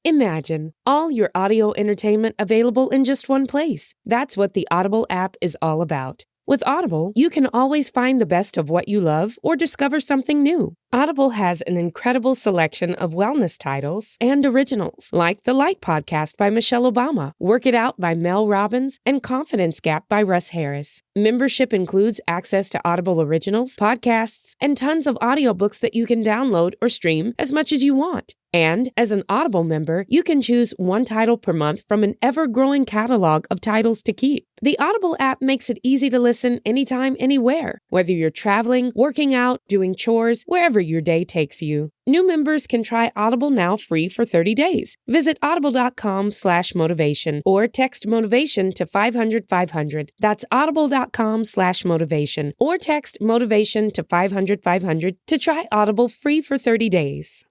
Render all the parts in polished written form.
Imagine all your audio entertainment available in just one place. That's what the Audible app is all about. With Audible, you can always find the best of what you love or discover something new. Audible has an incredible selection of wellness titles and originals, like The Light Podcast by Michelle Obama, Work It Out by Mel Robbins, and Confidence Gap by Russ Harris. Membership includes access to Audible originals, podcasts, and tons of audiobooks that you can download or stream as much as you want. And as an Audible member, you can choose one title per month from an ever-growing catalog of titles to keep. The Audible app makes it easy to listen anytime, anywhere, whether you're traveling, working out, doing chores, wherever your day takes you. New members can try Audible now free for 30 days. Visit audible.com/motivation or text motivation to 500-500. That's audible.com/motivation or text motivation to 500-500 to try Audible free for 30 days.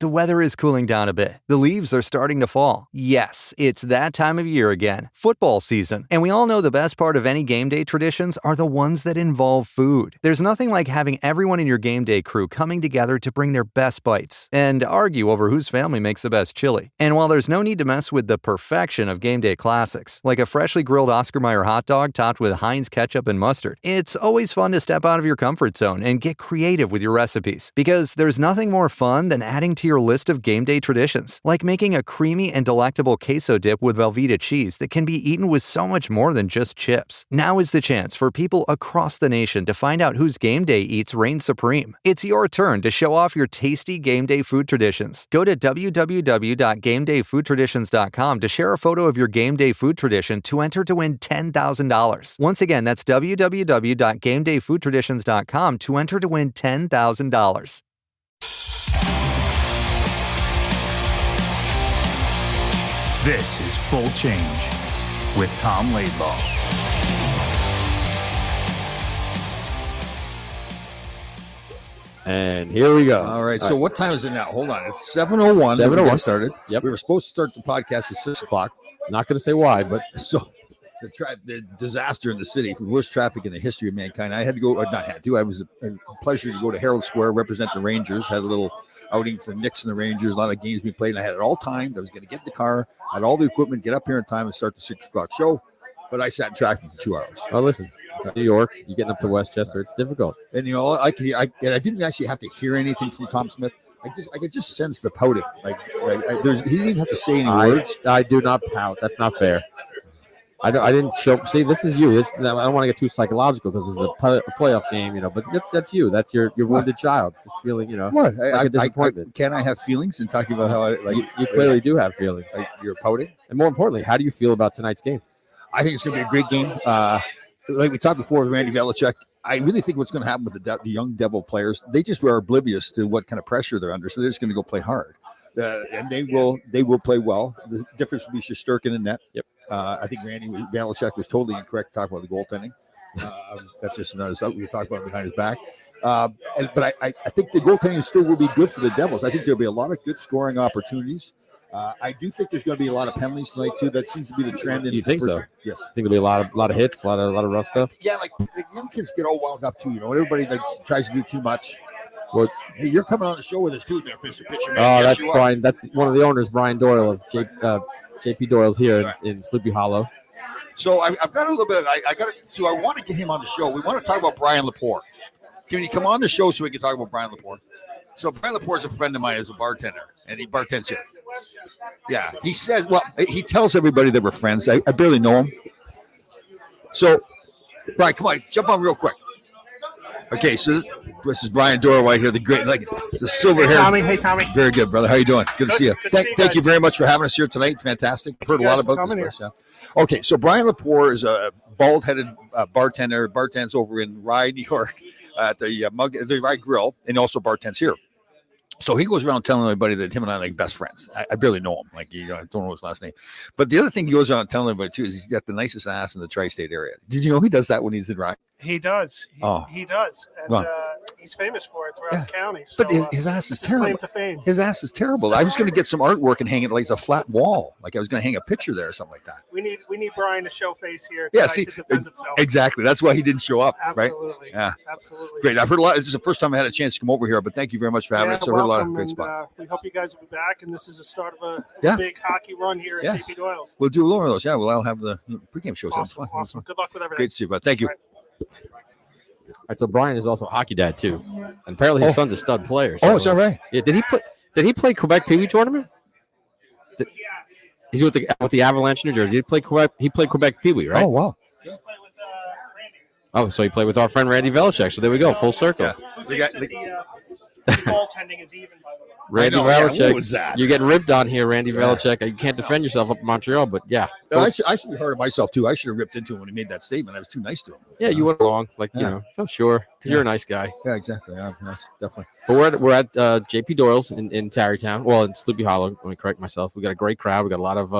The weather is cooling down a bit. The leaves are starting to fall. Yes, it's that time of year again. Football season. And we all know the best part of any game day traditions are the ones that involve food. There's nothing like having everyone in your game day crew coming together to bring their best bites and argue over whose family makes the best chili. And while there's no need to mess with the perfection of game day classics, like a freshly grilled Oscar Mayer hot dog topped with Heinz ketchup and mustard, it's always fun to step out of your comfort zone and get creative with your recipes. Because there's nothing more fun than adding to your list of game day traditions, like making a creamy and delectable queso dip with Velveeta cheese that can be eaten with so much more than just chips. Now is the chance for people across the nation to find out whose game day eats reign supreme. It's your turn to show off your tasty game day food traditions. Go to www.gamedayfoodtraditions.com to share a photo of your game day food tradition to enter to win $10,000. Once again, that's www.gamedayfoodtraditions.com to enter to win $10,000. This is Full Change with Tom Laidlaw. And here we go. All right. So what time is it now? Hold on. It's 7:01. 7:01. Started. Yep. We were supposed to start the podcast at 6 o'clock. Not going to say why, but so the disaster in the city, worst traffic in the history of mankind. I had to go, or not had to. I was a pleasure to go to Herald Square, represent the Rangers. Had a little outing for the Knicks and the Rangers. A lot of games we played, and I had it all timed. I was going to get in the car, had all the equipment, get up here in time, and start the 6 o'clock show. But I sat in traffic for 2 hours. oh, listen, it's New York. You're getting up to Westchester. It's difficult. And I didn't actually have to hear anything from Tom Smith. I could just sense the pouting. He didn't even have to say any words. I do not pout. That's not fair. I didn't show. See, this is you. I don't want to get too psychological because it's a playoff game, But that's you. That's your wounded child, just feeling, What? like a disappointment. Can I have feelings in talking about how you clearly do have feelings. You're pouting? And more importantly, how do you feel about tonight's game? I think it's going to be a great game. Like we talked before with Randy Belichick, I really think what's going to happen with the young Devil players, they just were oblivious to what kind of pressure they're under, so they're just going to go play hard. And they will play well. The difference will be Shesterkin in net. Yep. I think Randy Belichick was totally incorrect talking about the goaltending. That's just another stuff we can talk about behind his back. But I think the goaltending still will be good for the Devils. I think there'll be a lot of good scoring opportunities. I do think there's going to be a lot of penalties tonight too. That seems to be the trend. You think so? Yes. I think there'll be a lot of hits, a lot of rough stuff. Yeah, like the young kids get all wound up too. Everybody tries to do too much. Well, hey, you're coming on the show with us too, there, Mr. Pitcher Man. Oh, yes, that's Brian. That's one of the owners, Brian Doyle of JP Doyle's here in Sleepy Hollow. So I've got a little bit. I want to get him on the show. We want to talk about Brian Lepore. Can you come on the show so we can talk about Brian Lepore? So Brian Lepore is a friend of mine as a bartender, and he bartends here. Yeah, he says. Well, he tells everybody that we're friends. I barely know him. So, Brian, come on, jump on real quick. Okay, so this is Brian Doyle right here, the great, the silver hair. Hey, Tommy. Very good, brother. How you doing? Good to see you. Thank you very much for having us here tonight. Fantastic. I've heard a lot about this place. Yeah. Okay, so Brian Lepore is a bald-headed bartender. Bartends over in Rye, New York, at the Rye Grill, and also bartends here. So he goes around telling everybody that him and I are like best friends. I barely know him. I don't know his last name. But the other thing he goes around telling everybody too is he's got the nicest ass in the tri-state area. Did you know he does that when he's in Rye? He does. He does. And well, he's famous for it throughout the county. So, But his ass is that's his claim terrible. to fame. His ass is terrible. I was going to get some artwork and hang it like a flat wall. Like I was going to hang a picture there or something like that. We need Brian to show face here Yeah, tonight see, to defend himself. exactly. That's why he didn't show up, right? Absolutely. Yeah. Absolutely. Great. I've heard a lot. This is the first time I had a chance to come over here, but thank you very much for having us. I heard a lot of welcome, great and, spots. we hope you guys will be back, and this is the start of a Yeah. big hockey run here at Yeah. JP Doyle's. We'll do a lot of those. Yeah, I'll have the pregame shows. That's Awesome. fun. Awesome. Good luck with everything. Great to see you, bud. Thank you. All right. All right, so Brian is also a hockey dad too, and apparently his son's a stud player. So, Oh, is that right? Yeah. Did he play Quebec Pee Wee tournament? He's with the Avalanche, New Jersey. He played Quebec Pee Wee, right? Oh, wow. Just play with Randy. Oh, so he played with our friend Randy Velishek. So there we go, full circle. Yeah. Who They thinks got- that the goaltending is even, by the way? Randy I know, yeah, Velishek. what was that? You're getting ripped on here, Randy Velishek. You can't defend yourself up in Montreal, but yeah. I should be hard on myself, too. I should have ripped into him when he made that statement. I was too nice to him. Yeah, you went along, like Yeah. you know. Oh, sure, because you're a nice guy. Yeah, exactly. Yeah, yes, definitely. But we're at JP Doyle's in Tarrytown. Well, in Sleepy Hollow. Let me correct myself. We got a great crowd. We got a lot of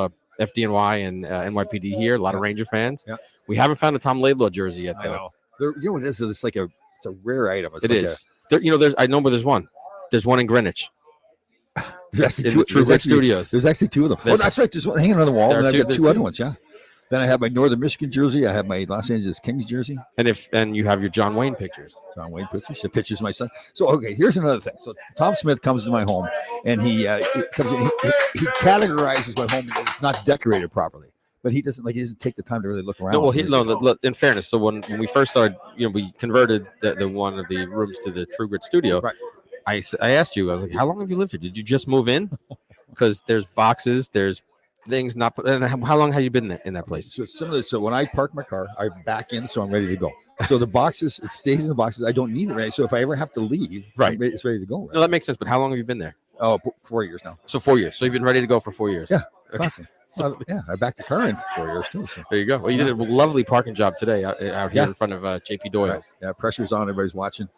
FDNY and NYPD here. A lot of Ranger fans. Yeah. We haven't found a Tom Laidlaw jersey yet, I though. know. You know what it is? It's like it's a rare item. It's It like is. There's I know, but there's one. There's one in Greenwich. There's actually In two. True Grit Studios. There's actually two of them. There's- Oh, that's right. There's one hanging on the wall, There and are I've two- got there two are other two. ones. Yeah. Then I have my Northern Michigan jersey. I have my Los Angeles Kings jersey. And you have your John Wayne pictures. John Wayne pictures. The pictures of my son. So okay, here's another thing. So Tom Smith comes to my home, and he comes in. He categorizes my home as it's not decorated properly. But he doesn't take the time to really look around. No, well, look, in fairness, so when we first started, we converted the one of the rooms to the True Grit studio. Right. I asked you, I was like, how long have you lived here? Did you just move in? Because there's boxes, there's things not put. And how long have you been in that place? So it's similar. So when I park my car, I back in, so I'm ready to go. So the boxes, it stays in the boxes. I don't need it, right? So if I ever have to leave, Right. it's ready to go. Right? No, that makes sense. But how long have you been there? Oh, 4 years now. So 4 years. So you've been ready to go for 4 years. Yeah. Okay. Constantly. Yeah, I backed the car in for 4 years too. So. There you go. Well, you did a lovely parking job today out here Yeah. in front of JP Doyle. Right. Yeah, pressure's on. Everybody's watching.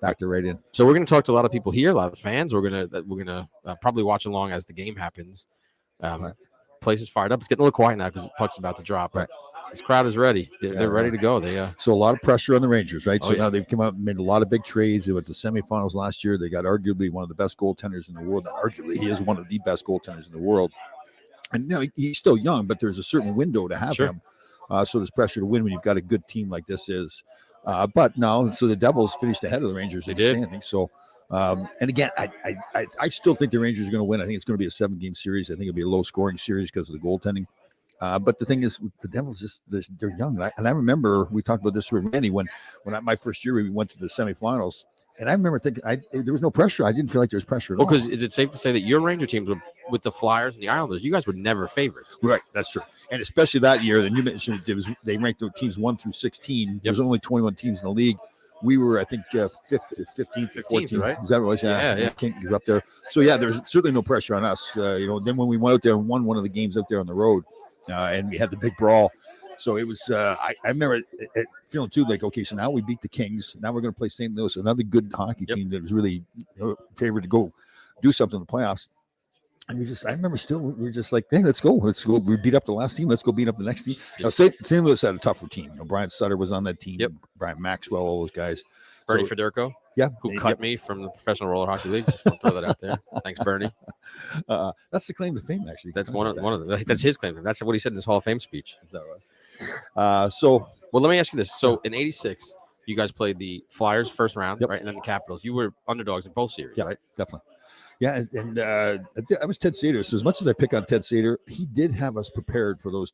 Backed it right in. So we're going to talk to a lot of people here, a lot of fans. We're gonna probably watch along as the game happens. Right. Place is fired up. It's getting a little quiet now because the puck's about to drop. But this crowd is ready. They're ready to go. They So a lot of pressure on the Rangers, right? Oh, So yeah. now they've come out and made a lot of big trades. They went to semifinals last year. They got arguably one of the best goaltenders in the world. Not arguably, he is one of the best goaltenders in the world. And he's still young, but there's a certain window to have Sure. him. So there's pressure to win when you've got a good team like this is. But now, so the Devils finished ahead of the Rangers in They the did. standings. So, and again, I still think the Rangers are going to win. I think it's going to be a 7-game series. I think it'll be a low-scoring series because of the goaltending. But the thing is, the Devils they're young. And I remember we talked about this with Randy when my first year we went to the semifinals. And I remember thinking there was no pressure. I didn't feel like there was pressure at all. because is it safe to say that your Ranger teams with the Flyers and the Islanders, you guys were never favorites? Right, that's true. And especially that year, then you mentioned they ranked the teams 1 through 16. There's only 21 teams in the league. We were, I think, 5th to 15th, 15th, right? Is that what it was? Yeah. You're up there. So yeah, there's certainly no pressure on us. Then when we went out there and won one of the games out there on the road, and we had the big brawl. So it was. I remember feeling too like, okay, so now we beat the Kings. Now we're going to play St. Louis, another good hockey team that was really favored to go do something in the playoffs. And I remember still, we were just like, hey, let's go. We beat up the last team. Let's go beat up the next team. Now, St. Louis had a tougher team. Brian Sutter was on that team. Yep. Brian Maxwell, all those guys. Bernie Federko, Yeah. who cut me from the Professional Roller Hockey League. Just want to throw that out there. Thanks, Bernie. That's the claim to fame, actually. That's one of them. I think that's his claim. That's what he said in his Hall of Fame speech. Is that right? So Well, let me ask you this. So in '86, you guys played the Flyers first round, Yep. right, and then the Capitals. You were underdogs in both series, Yeah, right? definitely. Yeah, and I was Ted Sater. So as much as I pick on Ted Sater, he did have us prepared for those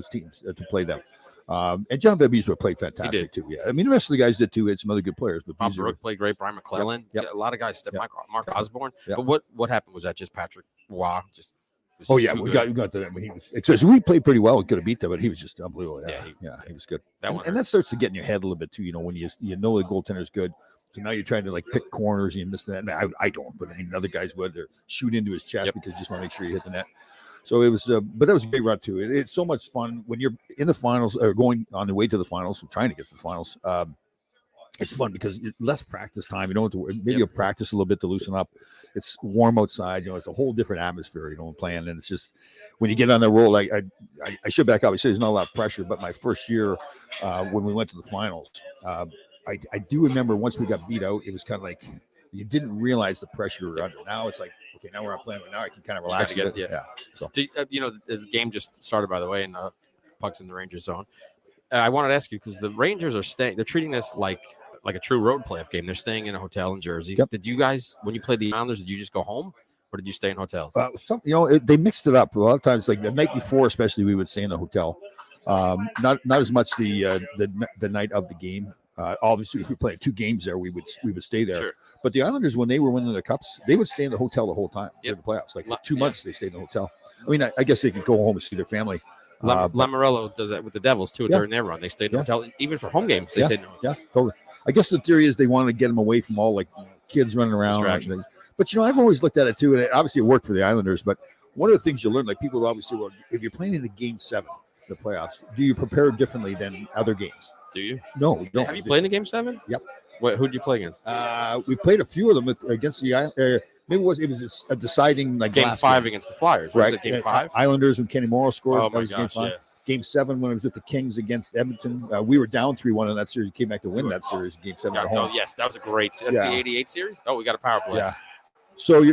teams to play them. And John Beasley played fantastic too. Yeah, I mean the rest of the guys did too. Had some other good players, but Bob Beasley- Brooke played great. Brian McClellan. Yep. Yeah, a lot of guys stepped. Yep. Mark Osborne. Yep. But what happened? Was that just Patrick Waugh? Just was Oh just yeah, too we good? got to that. He was. So we played pretty well. We could have beat them, but he was just unbelievable. Yeah, he was good. That and, one and that starts to get in your head a little bit too. When you know the goaltender's good. So now you're trying to pick corners and you miss that. I don't, but I mean other guys would shoot into his chest because you just want to make sure you hit the net. So it was, but that was a great run too. It's so much fun when you're in the finals or going on the way to the finals, trying to get to the finals. It's fun because less practice time. You don't have to. Maybe you'll practice a little bit to loosen up. It's warm outside. It's a whole different atmosphere. Playing, and it's just when you get on the roll. I should back up. I said there's not a lot of pressure, but my first year when we went to the finals, I do remember once we got beat out, it was kind of like you didn't realize the pressure we were under. Now it's like, okay, now we're not playing, but now I can kind of relax a bit. Yeah. So the game just started, by the way, and puck's in the Rangers zone. I wanted to ask you because the Rangers are staying. They're treating this like a true road playoff game. They're staying in a hotel in Jersey. Yep. Did you guys, when you played the Islanders, did you just go home, or did you stay in hotels? They mixed it up a lot of times. Like the night before, especially, we would stay in the hotel. Not as much the night of the game. Obviously, if we played 2 games there, we would stay there. Sure. But the Islanders, when they were winning the cups, they would stay in the hotel the whole time during the playoffs. Like for 2 months, they stayed in the hotel. I mean, I guess they could go home and see their family. Lamoriello does that with the Devils too during their run. They stayed in the hotel, even for home games. They stayed in the hotel. Yeah, totally. I guess the theory is they wanted to get them away from all like kids running around. But I've always looked at it too, and obviously it worked for the Islanders. But one of the things you learn, like people obviously, well, if you're playing in the Game 7, the playoffs, do you prepare differently than other games? Do you? No, we don't. Have you played in the Game 7? Yep. Who'd you play against? We played a few of them against the maybe it was a deciding like Game 5 against the Flyers, right? Was it Game 5? Islanders when Kenny Morrow scored. Oh my gosh, Game 5. Yeah. Game 7 when it was with the Kings against Edmonton. We were down 3-1 in that series. Came back to win that series. Game 7 at home. Yes, that was a great. That's the '88 series. Oh, we got a power play. Yeah. So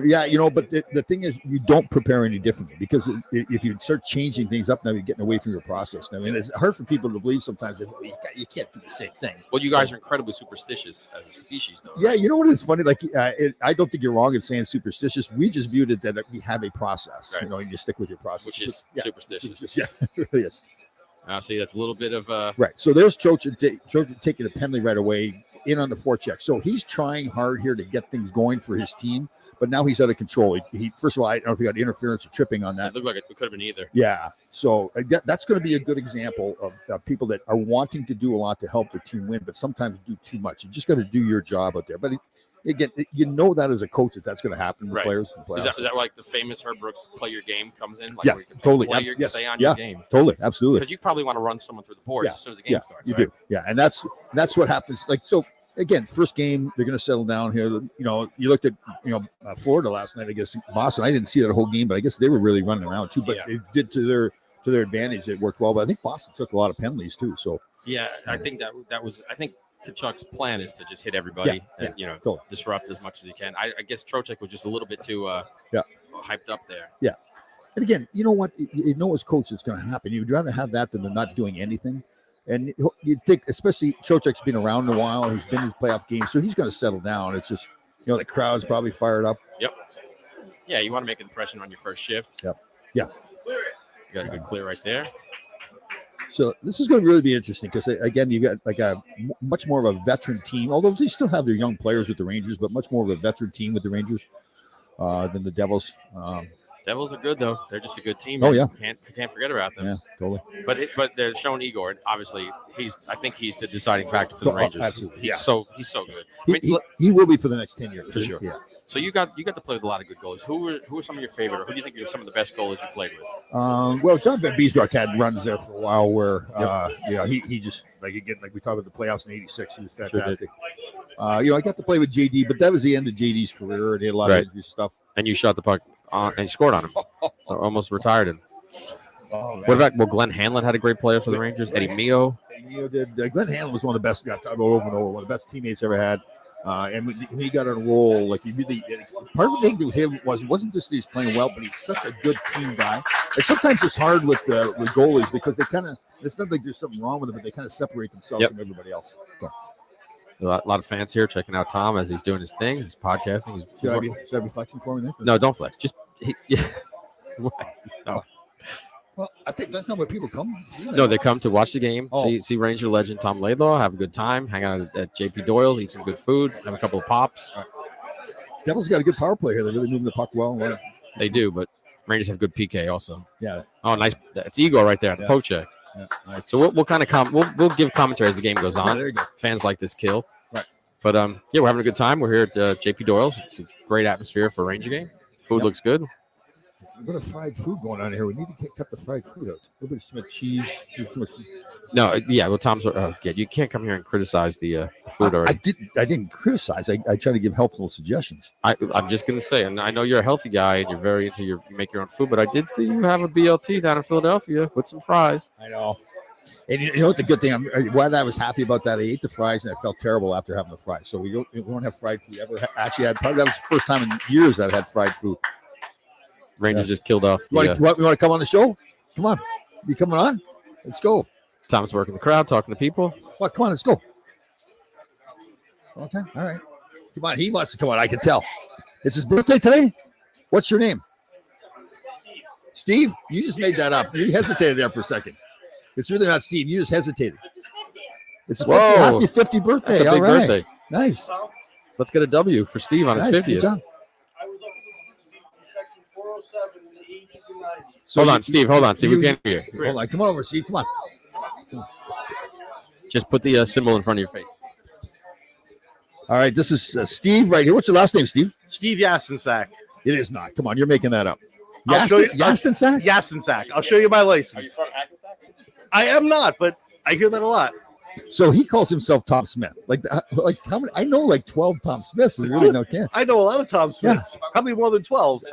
but the thing is, you don't prepare any differently because if you start changing things up, now you're getting away from your process. I mean, it's hard for people to believe sometimes that you can't do the same thing. Well, you guys are incredibly superstitious as a species, though. Yeah, you know what is funny? Like, I don't think you're wrong in saying superstitious. We just viewed it that we have a process. Right. And you stick with your process, which is superstitious. Yeah, it really is. See, that's a little bit of right. So there's Trocheck taking a penalty right away in on the forecheck. So he's trying hard here to get things going for his team, but now he's out of control. He first of all, I don't know if he got interference or tripping on that. It looked like it could have been either. Yeah. So that's going to be a good example of people that are wanting to do a lot to help their team win, but sometimes do too much. You just got to do your job out there. But again, that as a coach that's going to happen to players. Is that like the famous Herb Brooks play your game comes in? Like yes, totally. Stay on your game. Totally, absolutely. Because you probably want to run someone through the boards as soon as the game starts. You do. Yeah, and that's what happens. Like so. Again, first game, they're going to settle down here. You looked at Florida last night against Boston. I didn't see that whole game, but I guess they were really running around too. But it did to their advantage. It worked well. But I think Boston took a lot of penalties too. So I think that was. I think Kachuk's plan is to just hit everybody and totally. disrupt as much as he can. I guess Trocheck was just a little bit too hyped up there. Yeah, and again, you know what? As coach, it's going to happen. You'd rather have that than not doing anything. And you'd think, especially Trocheck's been around a while. He's been in his playoff games, so he's going to settle down. It's just, the crowd's probably fired up. Yep. Yeah, you want to make an impression on your first shift. Yep. Yeah. You got a good clear right there. So this is going to really be interesting because, again, you got like a much more of a veteran team, although they still have their young players with the Rangers, but much more of a veteran team with the Rangers than the Devils. Devils are good though; they're just a good team. Oh yeah, can't forget about them. Yeah, totally. But they're showing Igor, and obviously I think he's the deciding factor for the Rangers. Absolutely, he's so good. He will be for the next 10 years for sure. Yeah. So you got to play with a lot of good goalies. Who are some of your favorite? Or who do you think are some of the best goalies you played with? Well, John Van Beesbroek had runs there for a while where he just like we talked about the playoffs in '86. He was fantastic. I got to play with JD, but that was the end of JD's career, and he had a lot of injury stuff. And you shot the puck and you scored on him, so almost retired him. What about Glenn Hanlon had a great player for the Rangers? Eddie Mio. Eddie Mio did. Glenn Hanlon was one of the best guys I've talked about over and over. One of the best teammates ever had. And when he got on a roll, like he really, part of the thing to him wasn't just that he's playing well, but he's such a good team guy. Like sometimes it's hard with goalies because they kind of, it's not like there's something wrong with them, but they kind of separate themselves from everybody else. So. A lot of fans here checking out Tom as he's doing his thing. He's podcasting. Should I be flexing for me then? No, don't flex. Just no. Well, I think that's not where people come. No, they come to watch the game, see Ranger legend Tom Laidlaw, have a good time, hang out at JP Doyle's, eat some good food, have a couple of pops. Devils got a good power play here. They're really moving the puck well. They do, but Rangers have good PK also. Yeah. Oh, nice. That's Igor right there, the poke check. Yeah, nice. So we'll kind of we'll give commentary as the game goes on. There you go. Fans like this kill. Right. But we're having a good time. We're here at JP Doyle's. It's a great atmosphere for a Ranger game. Food looks good. There's a bit of fried food going on here. We need to cut the fried food out. A little bit too much cheese. Too much. No, yeah. Well, Tom's. You can't come here and criticize the food already. I didn't criticize. I try to give helpful suggestions. I'm just gonna say, and I know you're a healthy guy and you're very into you make your own food, but I did see you have a BLT down in Philadelphia with some fries. I know. And you know what the good thing? I'm glad I was happy about that. I ate the fries and I felt terrible after having the fries. So we don't have fried food ever. Actually, probably that was the first time in years I've had fried food. Rangers just killed off. You want to come on the show? Come on. You coming on? Let's go. Tom's working the crowd, talking to people. Well, come on, let's go. Okay, all right. Come on, he wants to come on. I can tell. It's his birthday today. What's your name? Steve? You just made that up. You hesitated there for a second. It's really not Steve. You just hesitated. It's his 50th. Happy 50th birthday. That's a big birthday. Nice. Let's get a W for Steve on his 50th. Good job. I was up in section 407 in the 80s and 90s. So hold on, Steve. Hold on. See, we can't hear you. Hold on. Come on over, Steve. Come on. Just put the symbol in front of your face. All right. This is Steve right here. What's your last name, Steve? Steve Yastensack. It is not. Come on. You're making that up. I'll show you. Yastensack? Yastensack. I'll show you my license. I am not, but I hear that a lot. So he calls himself Tom Smith. Like how many? I know like 12 Tom Smiths. There's really no can. I know a lot of Tom Smiths. Probably more than 12.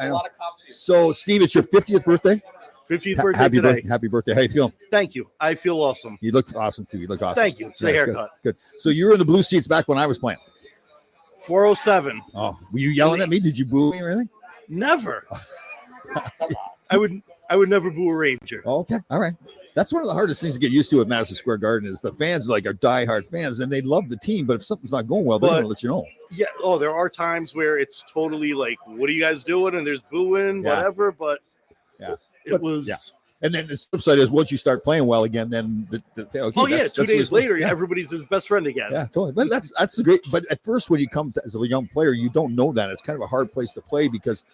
So Steve, it's your 50th birthday. 50th birthday today. Happy birthday. How you feeling? Thank you. I feel awesome. You look awesome too. You look awesome. Thank you. It's the haircut. Good. So you were in the blue seats back when I was playing. 407. Oh, were you yelling at me? Did you boo me or anything? Never. I would never boo a Ranger. Oh, okay. All right. That's one of the hardest things to get used to at Madison Square Garden is the fans are diehard fans and they love the team, but if something's not going well, they're going to let you know. Yeah. Oh, there are times where it's totally like, what are you guys doing? And there's booing, whatever. But it was. Yeah. And then the flip side is once you start playing well again, then okay, 2 days later, everybody's his best friend again. Yeah, totally. But that's great. But at first, when you come as a young player, you don't know that. It's kind of a hard place to play because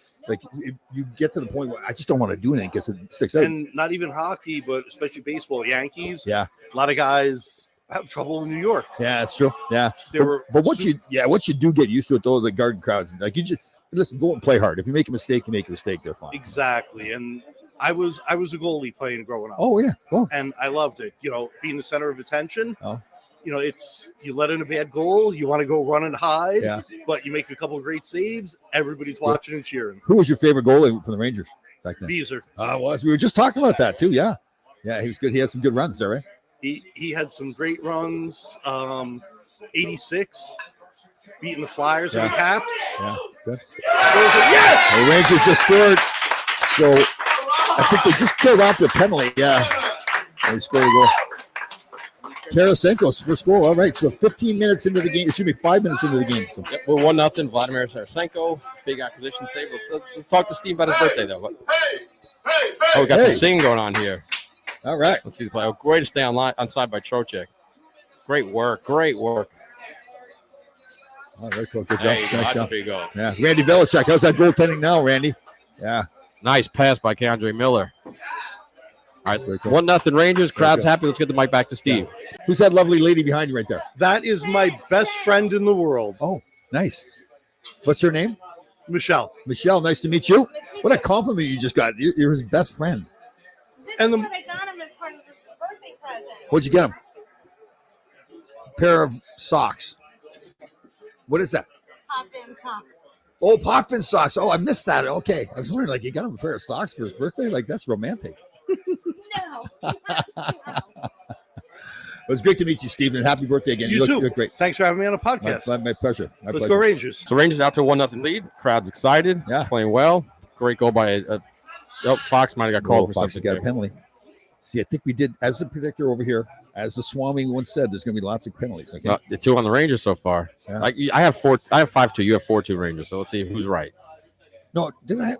you get to the point where I just don't want to do anything because it sticks out. And not even hockey, but especially baseball, Yankees. Yeah, a lot of guys have trouble in New York. Yeah, that's true. Yeah, but once you do get used to it, though, the Garden crowds, like you just listen, go and play hard. If you make a mistake, you make a mistake. They're fine. Exactly, and. I was a goalie playing growing up. Oh yeah, cool. And I loved it. Being the center of attention. Oh. It's you let in a bad goal, you want to go run and hide. Yeah. But you make a couple of great saves, everybody's watching and cheering. Who was your favorite goalie for the Rangers back then? Beezer. We were just talking about that too. Yeah, he was good. He had some good runs there, right? He had some great runs. 86, beating the Flyers and the Caps. Yeah, good. Yes! The Rangers just scored. So. I think they just killed out their penalty. Yeah. They scored a goal. Tarasenko's first goal. All right. So 15 minutes into the game. It should be 5 minutes into the game. So. Yep, we're 1-0. Vladimir Tarasenko. Big acquisition save. Let's talk to Steve about his birthday, though. We got some singing going on here. All right. Let's see the play. Oh, great to stay on side by Trocheck. Great work. Oh, very cool. Good job. Nice job. A big goal. Yeah. Randy Belichick. How's that goaltending now, Randy? Yeah. Nice pass by Keandre Miller. All right, cool. 1-0 Rangers. Crowd's happy. Let's get the mic back to Steve. Yeah. Who's that lovely lady behind you right there? That is my best friend in the world. Oh, nice. What's her name? Michelle. Michelle, nice to meet you. What a compliment you just got. You're his best friend. This is what I got him as part of his birthday present. What'd you get him? A pair of socks. What is that? Pop-in socks. Oh, Potvin socks. Oh, I missed that. Okay. I was wondering, you got him a pair of socks for his birthday? That's romantic. No. It was great to meet you, Stephen. Happy birthday again. You look great. Thanks for having me on a podcast. My pleasure. Let's go Rangers. So Rangers out to a 1-0 lead. Crowd's excited. Yeah. Playing well. Great goal by Fox might have got called for Fox something. Got a penalty. See, I think we did, as the predictor over here, as the Swami once said, there's going to be lots of penalties. Okay. The 2 on the Rangers so far. Yeah. I have 5-2. You have 4-2 Rangers. So let's see who's right. No, didn't I have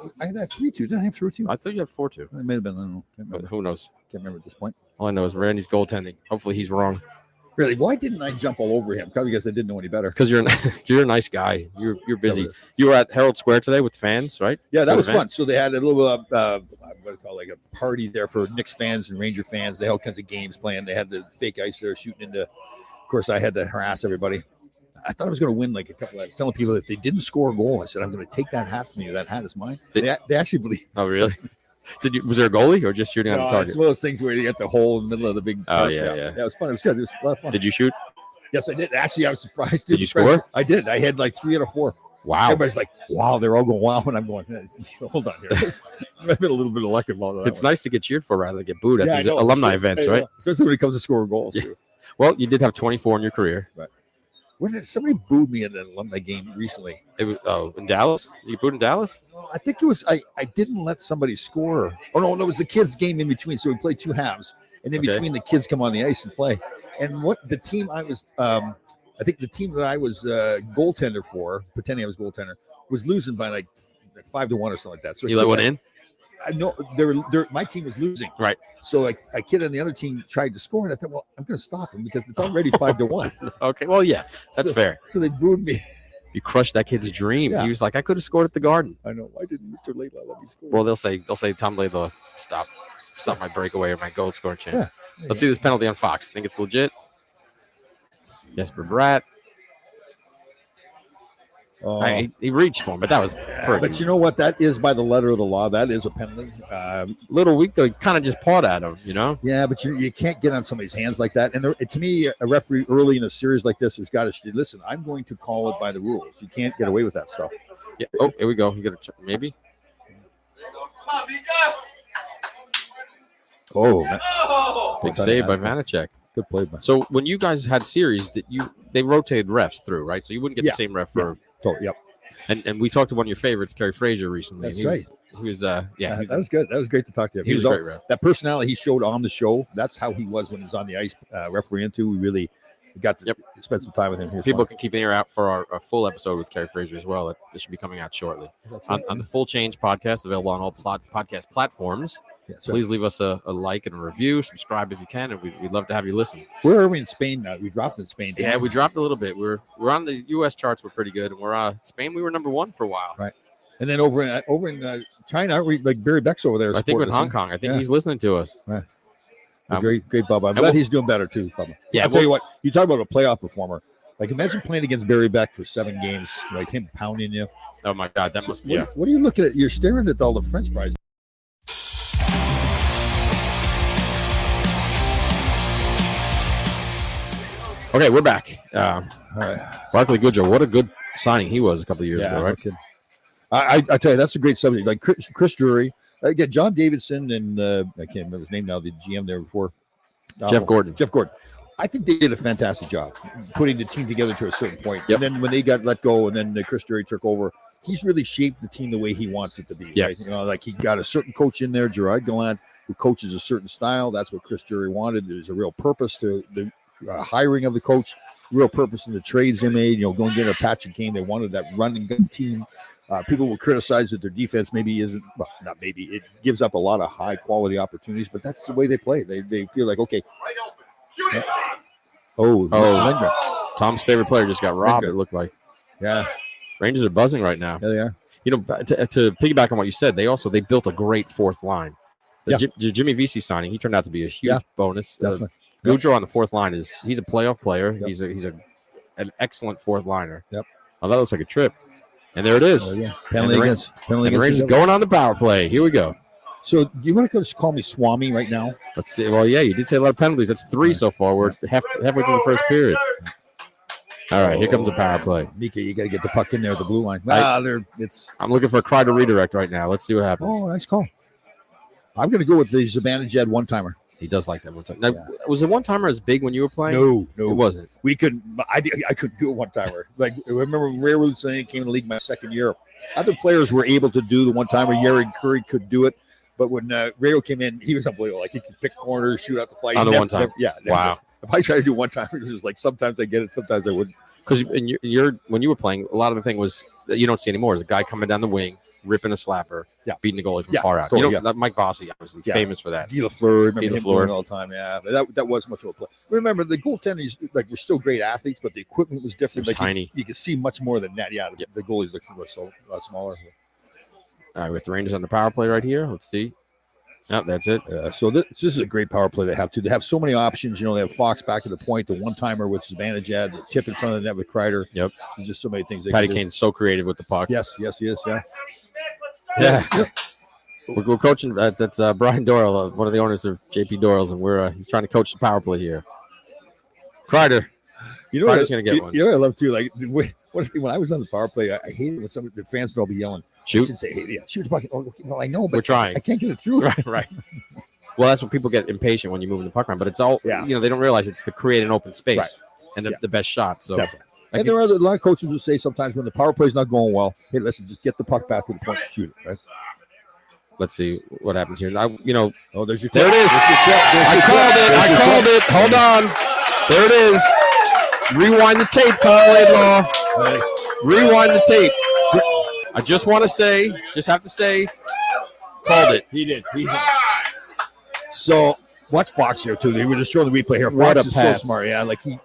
3-2? Didn't I have 3-2? I thought you had 4-2. It may have been. I don't know. But who knows? Can't remember at this point. All I know is Randy's goaltending. Hopefully he's wrong. Really? Why didn't I jump all over him? Probably because I didn't know any better. Because you're a nice guy. You're busy. You were at Herald Square today with fans, right? Yeah, that was fun. So they had a little what do you call it, a party there for Knicks fans and Ranger fans. They had all kinds of games playing. They had the fake ice there shooting into. Of course, I had to harass everybody. I thought I was going to win a couple. I was telling people if they didn't score a goal, I said I'm going to take that hat from you. That hat is mine. They actually believe. Oh, really? Was there a goalie or just shooting on the target? It's one of those things where you get the hole in the middle of the big. Oh, park. yeah. It was fun. It was good. It was a lot of fun. Did you shoot? Yes, I did. Actually, I was surprised. Did you score? I did. I had 3 out of 4. Wow. Everybody's like, wow, they're all going, wow. And I'm going, hold on here. I've been a little bit of luck involved. It's nice to get cheered for rather than get booed at these alumni events, right? Especially when it comes to scoring goals. Yeah. Well, you did have 24 in your career. Right. When did somebody booed me in an alumni game recently? It was in Dallas. You booed in Dallas? No, I think it was I didn't let somebody score. Oh no, it was the kids' game in between. So we played 2 halves, and in between the kids come on the ice and play. And what the team I was, I think the team that I was goaltender for, pretending I was goaltender, was losing by like 5-1 or something like that. So you let one in? I know my team was losing. Right. So a kid on the other team tried to score, and I thought, well, I'm going to stop him because it's already 5-1. Okay. Well, yeah, that's fair. So they booed me. You crushed that kid's dream. Yeah. He was like, I could have scored at the Garden. I know. Why didn't Mr. Laidlaw let me score? Well, they'll say Tom Laidlaw stop my breakaway or my goal scoring chance. Yeah. Let's see this penalty on Fox. Think it's legit? Jesper Bratt. He reached for him, but that was pretty. But you know what? That is by the letter of the law. That is a penalty. Little weak, though. He kind of just pawed at him, you know? Yeah, but you can't get on somebody's hands like that. And to me, a referee early in a series like this has got to say, listen, I'm going to call it by the rules. You can't get away with that stuff. Yeah. Oh, here we go. You got to maybe. Big save by Vanacek. Good play, man. So when you guys had series, they rotated refs through, right? So you wouldn't get the same ref for. Yep. And we talked to one of your favorites, Kerry Frazier, recently. That's right. He was that was good. That was great to talk to him. He was a great ref. That personality he showed on the show. That's how he was when he was on the ice refereeing too. We really got to spend some time with him. People can keep an ear out for our full episode with Kerry Frazier as well. This should be coming out shortly on the Full Change podcast, available on all podcast platforms. Please leave us a like and a review. Subscribe if you can, and we'd love to have you listen. Where are we in Spain now? We dropped in Spain. Yeah, we dropped a little bit. We're on the U.S. charts. We're pretty good, and we're Spain. We were number 1 for a while. Right. And then over in China, aren't we, like Barry Beck's over there? I think we're in Hong Kong. I think he's listening to us. Right. Great, Bubba. I'm glad he's doing better too, Bubba. Yeah, I'll tell you what. You talk about a playoff performer. Like, imagine playing against Barry Beck for 7 games, like him pounding you. Oh my God, that must. What are you looking at? You're staring at all the French fries. Okay, we're back. All right. Barclay Goodrow, what a good signing he was a couple of years ago, right? Okay. I tell you, that's a great subject. Like Chris Drury, again, John Davidson, and I can't remember his name now, the GM there before. Jeff Gordon. I think they did a fantastic job putting the team together to a certain point. Yep. And then when they got let go and then Chris Drury took over, he's really shaped the team the way he wants it to be. Yeah. Right? You know, like he got a certain coach in there, Gerard Gallant, who coaches a certain style. That's what Chris Drury wanted. There's a real purpose to the hiring of the coach, real purpose in the trades they made. You know, going to get a Patrick Kane. They wanted that run and gun team. People will criticize that their defense maybe isn't, well, not maybe, it gives up a lot of high quality opportunities, but that's the way they play. They feel like, okay. Lindgren. Tom's favorite player just got robbed, it looked like. Yeah. Rangers are buzzing right now. Yeah, they are. You know, to piggyback on what you said, they built a great fourth line. The Jimmy Vesey signing, he turned out to be a huge bonus. Definitely. Goudreau on the fourth line he's a playoff player. Yep. He's an excellent fourth liner. Yep. Oh, that looks like a trip. And there it is. Penalty against Rangers going on the power play. Here we go. So do you want to just call me Swami right now? Let's see. Well, yeah, you did say a lot of penalties. That's 3 so far. We're halfway through the first period. All right, here comes the power play. Mika, you got to get the puck in there at the blue line. I'm looking for a Kreider redirect right now. Let's see what happens. Oh, nice call. I'm going to go with the Zibanejad one-timer. He does like that one time. Now, was the one-timer as big when you were playing? No, it wasn't. We couldn't. I couldn't do a one-timer. Like, I remember when Railroad saying came in the league my second year. Other players were able to do the one-timer. Yari Curry could do it. But when Rayo came in, he was unbelievable. Like, he could pick corners, shoot out the flight. On the one-time? Wow. If I tried to do one-timer, it was just like sometimes I get it, sometimes I wouldn't. Because when you were playing, a lot of the thing was that you don't see anymore is a guy coming down the wing, ripping a slapper, beating the goalie from far out. Totally, Mike Bossy, obviously, famous for that. Guy Lafleur, remember him doing it all the time. Yeah, but that was much of a play. Remember, the goaltenders were still great athletes, but the equipment was different. It was tiny. You could see much more than that. Yeah, the goalies looked so smaller. All right, with the Rangers on the power play right here. Let's see. Yep, that's it. So this is a great power play they have too. They have so many options. You know, they have Fox back at the point, the one-timer with Zibanejad, the tip in front of the net with Kreider. Yep. There's just so many things they Patty can do. Kane's so creative with the puck. Yes, he is. Yeah. We're coaching. That's Brian Doyle, one of the owners of JP Doyle's, and he's trying to coach the power play here. Kreider. You know Kreider's going to get one. You know what I love too? Like when I was on the power play, I hated when some of the fans would all be yelling. Shoot. I should say, hey, yeah, shoot the puck. Oh, well, I know, but We're trying. I can't get it through. Right. Well, that's when people get impatient when you move in the puck around, but it's all, they don't realize it's to create an open space and the best shot. So, definitely. And there are a lot of coaches who say sometimes when the power play is not going well, hey, listen, just get the puck back to the point and shoot it, right? Let's see what happens here. Now, oh, there's your there it is. I called it. Hold on. There it is. Rewind the tape, Tom Laidlaw. Nice. Rewind the tape. I just have to say, called it. He did. So watch Fox here too. They were just showing the replay here. Fox What a is pass. so smart. Yeah, like he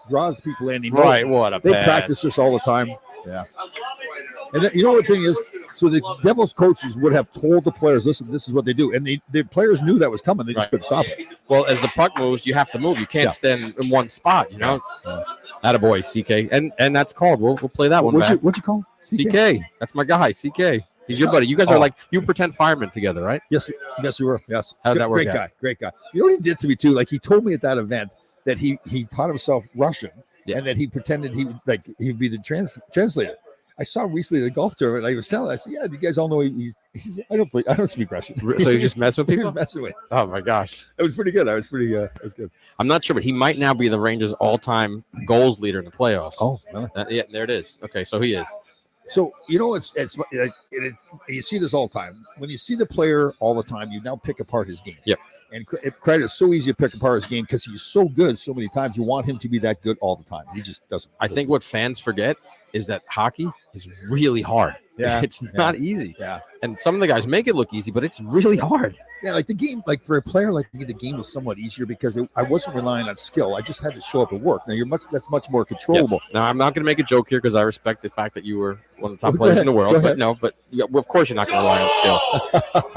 draws people in. He knows, Right, what a they pass. practice this all the time. Yeah. And you know what the thing is? So the Devils coaches would have told the players, listen, this is what they do. And the players knew that was coming. They just couldn't stop it. Well, as the puck moves, you have to move. You can't stand in one spot, Attaboy, CK. And that's called. We'll play that one back. What'd you call him? CK. That's my guy, CK. He's your buddy. You guys are like, you pretend firemen together, right? Yes, we were. Yes. How did that work Great guy. You know what he did to me too? Like he told me at that event that he taught himself Russian and that he pretended he'd be the translator. I saw him recently at the golf tournament. I was telling him, I said, yeah, you guys all know he says, I don't speak Russian. So you just mess with people? He was messing with. Oh my gosh. It was pretty good. It was good. I'm not sure, but he might now be the Rangers all-time goals leader in the playoffs. Oh, really? Yeah, there it is. Okay, so he is. So, it's you see this all the time. When you see the player all the time, you now pick apart his game. Yep. And Kreider is so easy to pick apart his game because he's so good so many times. You want him to be that good all the time. He just doesn't. I think what fans forget is that hockey is really hard. Yeah. It's not easy. Yeah. And some of the guys make it look easy, but it's really hard. Yeah, like the game, like for a player like me, the game was somewhat easier because I wasn't relying on skill. I just had to show up and work. Now that's much more controllable. Yes. Now I'm not going to make a joke here because I respect the fact that you were one of the top players in the world. But of course you're not going to rely on skill.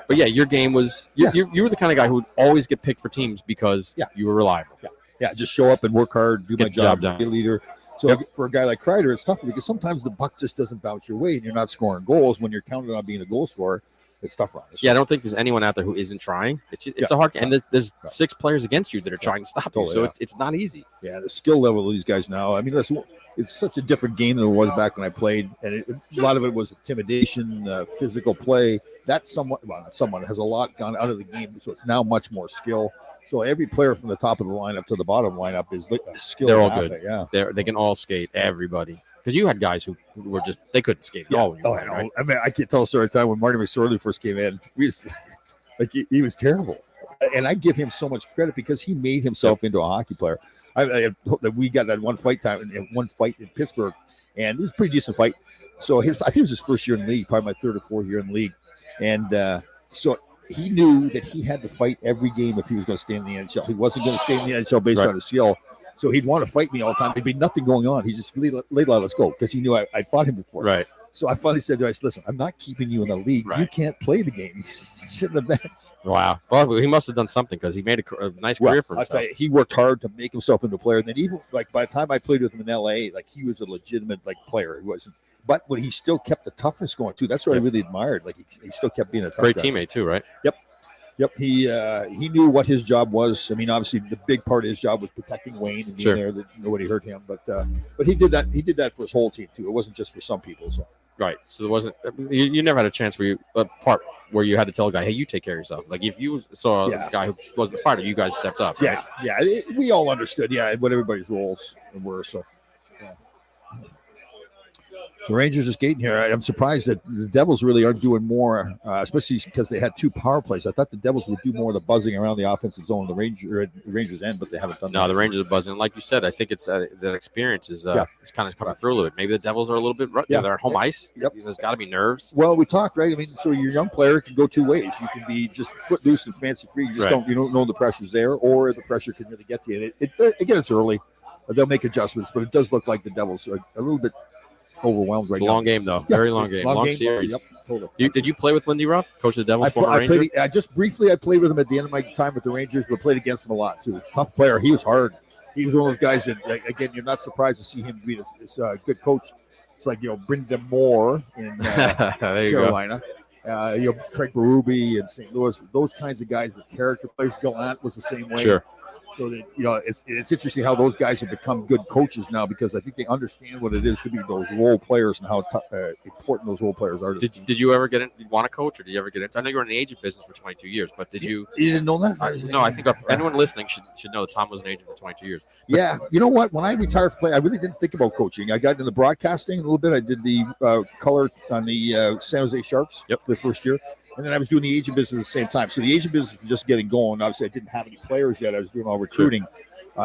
but yeah, your game was you were the kind of guy who would always get picked for teams because you were reliable. Yeah, just show up and work hard, do my job, done. be a leader. So for a guy like Kreider, it's tougher because sometimes the puck just doesn't bounce your way and you're not scoring goals. When you're counted on being a goal scorer, it's tough on us. Yeah, I don't think there's anyone out there who isn't trying. It's a hard game. And there's 6 players against you that are trying to stop you. So it's not easy. Yeah, the skill level of these guys now. I mean, it's such a different game than it was back when I played. And a lot of it was intimidation, physical play. That's not has a lot gone out of the game. So it's now much more skill. So every player from the top of the lineup to the bottom lineup is a skill. They're all athlete. good. They can all skate, everybody. Because you had guys who were they couldn't skate at all. I know. Right? I mean, I can't tell a story of a time when Marty McSorley first came in. He was terrible. And I give him so much credit because he made himself into a hockey player. We got that one fight in Pittsburgh, and it was a pretty decent fight. So I think it was his first year in the league, probably my 3rd or 4th year in the league. And so he knew that he had to fight every game if he was going to stay in the NHL. He wasn't going to stay in the NHL based on his skill. So he'd want to fight me all the time. There'd be nothing going on. He just Laidlaw, let's go, because he knew I fought him before. Right. So I finally said to him, listen, I'm not keeping you in the league. Right. You can't play the game. You sit in the bench. Wow. Well, he must have done something because he made a nice career for himself. I'll tell you, he worked hard to make himself into a player. And then even by the time I played with him in LA, he was a legitimate player. He wasn't. But when he still kept the toughness going too, that's what I really admired. He still kept being a tough great guy. teammate too, right? Yep. He knew what his job was. I mean, obviously, the big part of his job was protecting Wayne and being there that nobody hurt him. But he did that. He did that for his whole team too. It wasn't just for some people. So. Right. So there wasn't. You never had a chance where you had to tell a guy, "Hey, you take care of yourself." Like if you saw a guy who wasn't a fighter, you guys stepped up. Right? Yeah. We all understood. Yeah, what everybody's roles were. So. Yeah. The Rangers are skating here. I'm surprised that the Devils really aren't doing more, especially because they had 2 power plays. I thought the Devils would do more of the buzzing around the offensive zone, the Rangers end, but they haven't done that. No, the Rangers are buzzing. Like you said, I think it's that experience is it's kind of coming through a little bit. Maybe the Devils are a little bit they're at home ice. Yep. There's got to be nerves. Well, we talked, right? I mean, so your young player can go 2 ways. You can be just footloose and fancy free. You just don't know the pressure's there, or the pressure can really get to you. And again, it's early. They'll make adjustments, but it does look like the Devils are a little bit overwhelmed right now. It's a long game, though. Very long game. Long series. Yep, totally. Did you play with Lindy Ruff, coach of the Devils, former Ranger? Just briefly, I played with him at the end of my time with the Rangers, but played against him a lot, too. Tough player. He was hard. He was one of those guys that, again, you're not surprised to see him be this good coach. It's like, Brendan Moore in Carolina. Craig Berube in St. Louis. Those kinds of guys with character players. Gallant was the same way. Sure. So that it's interesting how those guys have become good coaches now, because I think they understand what it is to be those role players and how important those role players are. Did you ever get in? Want to coach, or did you ever get into? I know you were in the agent business for 22 years, but did you? You didn't know that? No, I think anyone listening should know that Tom was an agent for 22 years. But, yeah, you know what? When I retired from play, I really didn't think about coaching. I got into broadcasting a little bit. I did the color on the San Jose Sharks the first year. And then I was doing the agent business at the same time. So the agent business was just getting going. Obviously, I didn't have any players yet. I was doing all recruiting.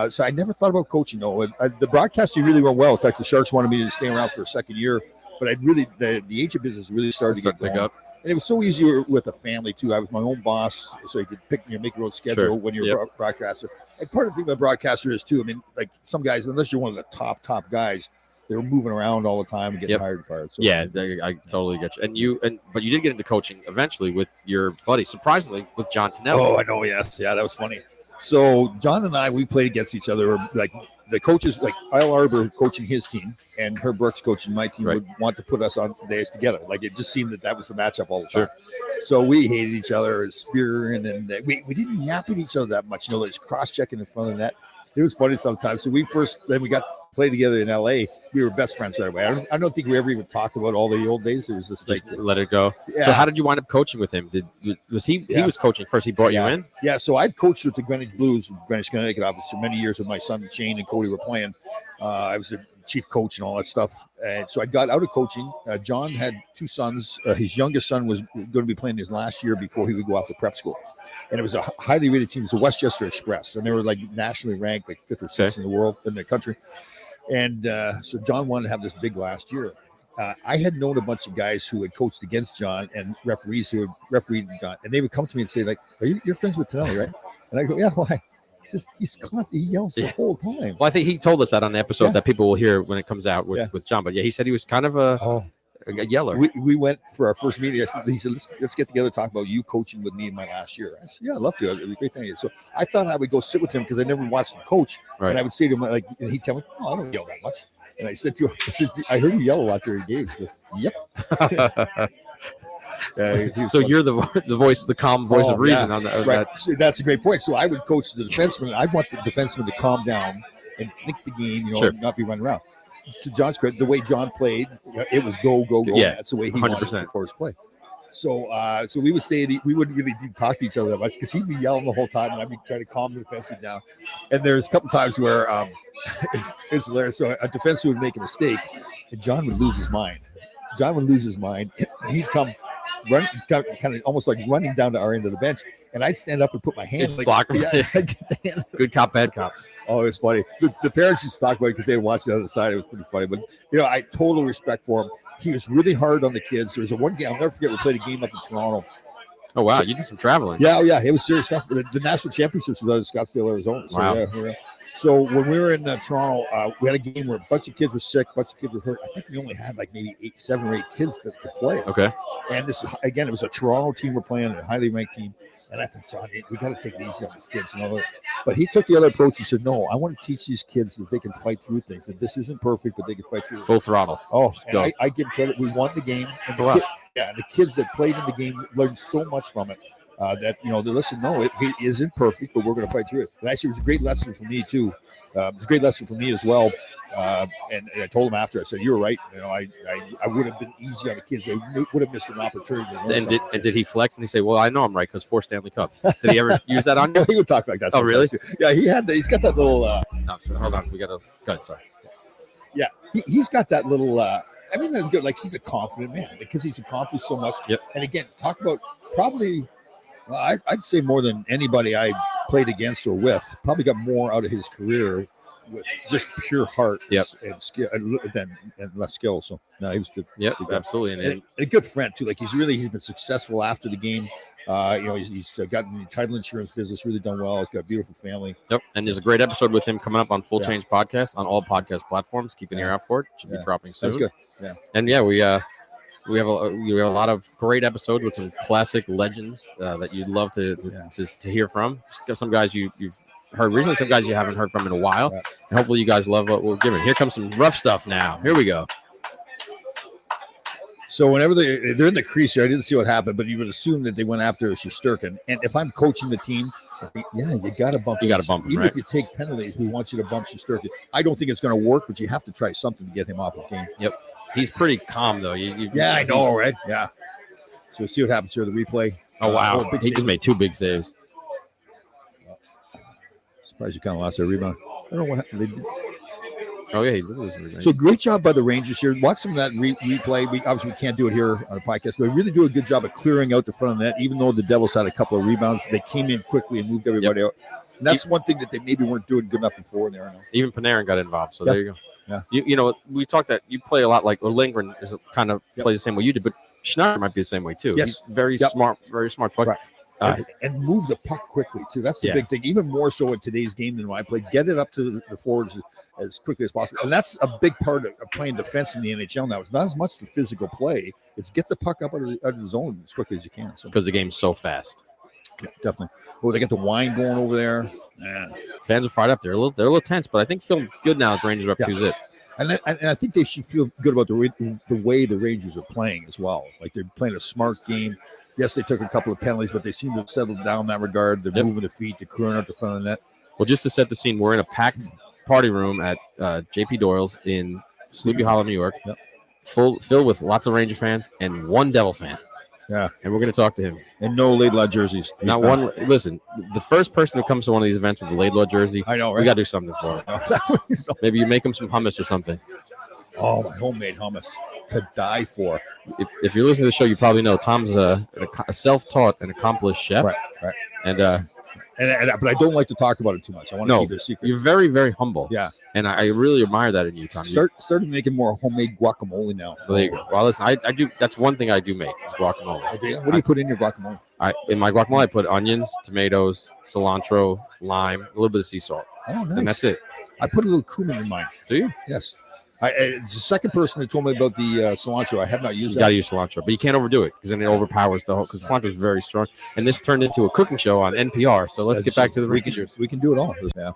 So I never thought about coaching, though. The broadcasting really went well. In fact, the Sharks wanted me to stay around for a second year. But the agent business really started to get going. Up. And it was so easy with a family, too. I was my own boss, so you could make your own schedule when you're a broadcaster. And part of the thing with a broadcaster is, too, I mean, like some guys, unless you're one of the top guys, they were moving around all the time and getting hired and fired. So. Yeah, I totally get you. But you did get into coaching eventually with your buddy, surprisingly, with John Tonelli. Oh, I know. Yes, yeah, that was funny. So John and I, we played against each other. Like the coaches, like Isle Arbor coaching his team and Herb Brooks coaching my team would want to put us on days together. Like it just seemed that was the matchup all the time. So we hated each other, spearing, and we didn't yap at each other that much. There's cross-checking in front of the net. It was funny sometimes. So then we got played together in LA. We were best friends right away. I don't think we ever even talked about all the old days. It was just like let it go. Yeah. So how did you wind up coaching with him? He was coaching first? He brought you in? Yeah. So I'd coached with the Greenwich Blues, Greenwich, Connecticut, obviously many years with my son Shane and Cody were playing. I was the chief coach and all that stuff. And so I got out of coaching. John had two sons. His youngest son was going to be playing his last year before he would go off to prep school. And it was a highly rated team. It was the Westchester Express. And they were like nationally ranked, like 5th or 6th in the world, in the country. And so John wanted to have this big last year. I had known a bunch of guys who had coached against John and referees who had refereed John. And they would come to me and say, like, you're friends with Tonelli, right? And I go, yeah, why? He says, he yells the whole time. Well, I think he told us that on the episode that people will hear when it comes out with John. But he said he was kind of a yeller. We went for our first meeting. He said, let's get together, talk about you coaching with me in my last year. I said, yeah, I'd love to. It'd be a great thing. So I thought I would go sit with him because I never watched him coach. Right. And I would say to him, like, and he'd tell me, oh, I don't yell that much. And I said to him, I heard you yell a lot during games. He goes, yep. So you're the voice, the calm voice of reason on that. Right. So that's a great point. So I would coach the defenseman. I want the defenseman to calm down and think the game, and not be running around. To John's credit, the way John played, it was go. Yeah, that's the way he 100%. wanted before his play. So we would we wouldn't really talk to each other that much because he'd be yelling the whole time, and I'd be trying to calm the defenseman down. And there's a couple times where it's hilarious. So a defenseman would make a mistake, and John would lose his mind. He'd come running, kind of almost like running down to our end of the bench, and I'd stand up and put my hand block him. Good cop, bad cop. Oh, it was funny. The parents used to talk about it because they watched the other side. It was pretty funny. But, I total respect for him. He was really hard on the kids. There was one game, I'll never forget, we played a game up in Toronto. Oh, wow. You did some traveling. Yeah, it was serious stuff. The national championships was out of Scottsdale, Arizona. So, wow. So when we were in Toronto, we had a game where a bunch of kids were sick, a bunch of kids were hurt. I think we only had like maybe 7 or 8 kids to play. Okay. And this, again, it was a Toronto team we're playing, a highly ranked team. And I thought, John, we got to take it easy on these kids. But he took the other approach. He said, no, I want to teach these kids that they can fight through things, that this isn't perfect, but they can fight through it. Full throttle. Oh, and I give credit. We won the game. And the kids that played in the game learned so much from it. That they listen, no, it isn't perfect, but we're going to fight through it. And actually, it was a great lesson for me too. It was a great lesson for me as well. And I told him after, I said, "You're right. I would have been easy on the kids. I would have missed an opportunity." And did he flex and he say, "Well, I know I'm right because 4 Stanley Cups." Did he ever use that on you? He would talk like that. Oh, really? Yeah, he's got that little. No, so hold on, we got to. Go ahead, sorry. Yeah, he's got that little. I mean, that's good. Like he's a confident man because he's accomplished so much. Yep. And again, talk about probably. Well, I'd say more than anybody I played against or with. Probably got more out of his career with just pure heart and skill and less skill. So no, he was good. Yep, absolutely. And a good friend too. Like he's been successful after the game. He's gotten the title insurance business, really done well. He's got a beautiful family. Yep. And there's a great episode with him coming up on Full Change Podcast on all podcast platforms. Keep an ear out for it. Should be dropping soon. That's good. Yeah. And we have a lot of great episodes with some classic legends that you'd love to hear from. Just got some guys you've heard recently, some guys you haven't heard from in a while. Yeah. And hopefully you guys love what we're giving. Here comes some rough stuff now. Here we go. So whenever they're in the crease here, I didn't see what happened, but you would assume that they went after Shesterkin. And if I'm coaching the team Yeah, you got to bump. You got to bump him, even right? if you take penalties, we want you to bump Shesterkin. I don't think it's going to work, but you have to try something to get him off his game. Yep, he's pretty calm though. I know, right? Yeah. So we'll see what happens here. The replay. Oh wow, he save. just made 2 big saves. Surprised you kind of lost that rebound. I don't know what happened. They did. Oh yeah, he did. So great job by the Rangers here. Watch some of that replay. We obviously can't do it here on a podcast, but they really do a good job of clearing out the front of the net. Even though the Devils had a couple of rebounds, they came in quickly and moved everybody out. And that's one thing that they maybe weren't doing good enough before. There, even Panarin got involved. So there you go. Yeah, you know, we talked that you play a lot like Lindgren is kind of plays the same way you did, but Schneider might be the same way too. Yes, he's very smart puck. Right. And move the puck quickly too. That's the big thing. Even more so in today's game than when I played. Get it up to the forwards as quickly as possible, and that's a big part of playing defense in the NHL now. It's not as much the physical play; it's get the puck up out of the zone as quickly as you can. So because the game's so fast. Yeah, definitely. Oh, they got the wine going over there. Yeah. Fans are fired up. They're a little tense, but I think feeling good now. The Rangers are up 2-0. And I think they should feel good about the way the Rangers are playing as well. Like they're playing a smart game. Yes, they took a couple of penalties, but they seem to have settled down in that regard. They're moving the feet, they're clearing out the front of the net. Well, just to set the scene, we're in a packed party room at JP Doyle's in Sleepy Hollow, New York, filled with lots of Ranger fans and one Devil fan. Yeah. And we're going to talk to him. And no Laidlaw jerseys. Not one. Listen, the first person who comes to one of these events with the Laidlaw jersey, I know, right? We got to do something for him. Maybe you make him some hummus or something. Oh, my homemade hummus to die for. If you're listening to the show, you probably know Tom's a self-taught and accomplished chef. Right. And but I don't like to talk about it too much. I want to keep it a secret. You're very, very humble. Yeah. And I really admire that in you, Tom. Started making more homemade guacamole now. Well, there you go. Well, listen, I do. That's one thing I do make is guacamole. Okay. What do you put in your guacamole? In my guacamole, I put onions, tomatoes, cilantro, lime, a little bit of sea salt. Oh, nice. And that's it. I put a little cumin in mine. Do you? Yes. It's the second person who told me about the cilantro. I have not used that. You got to use cilantro, but you can't overdo it because then it overpowers the whole. Because cilantro is very strong, and this turned into a cooking show on NPR. So let's get back to the Rangers. We can do it all. Yeah.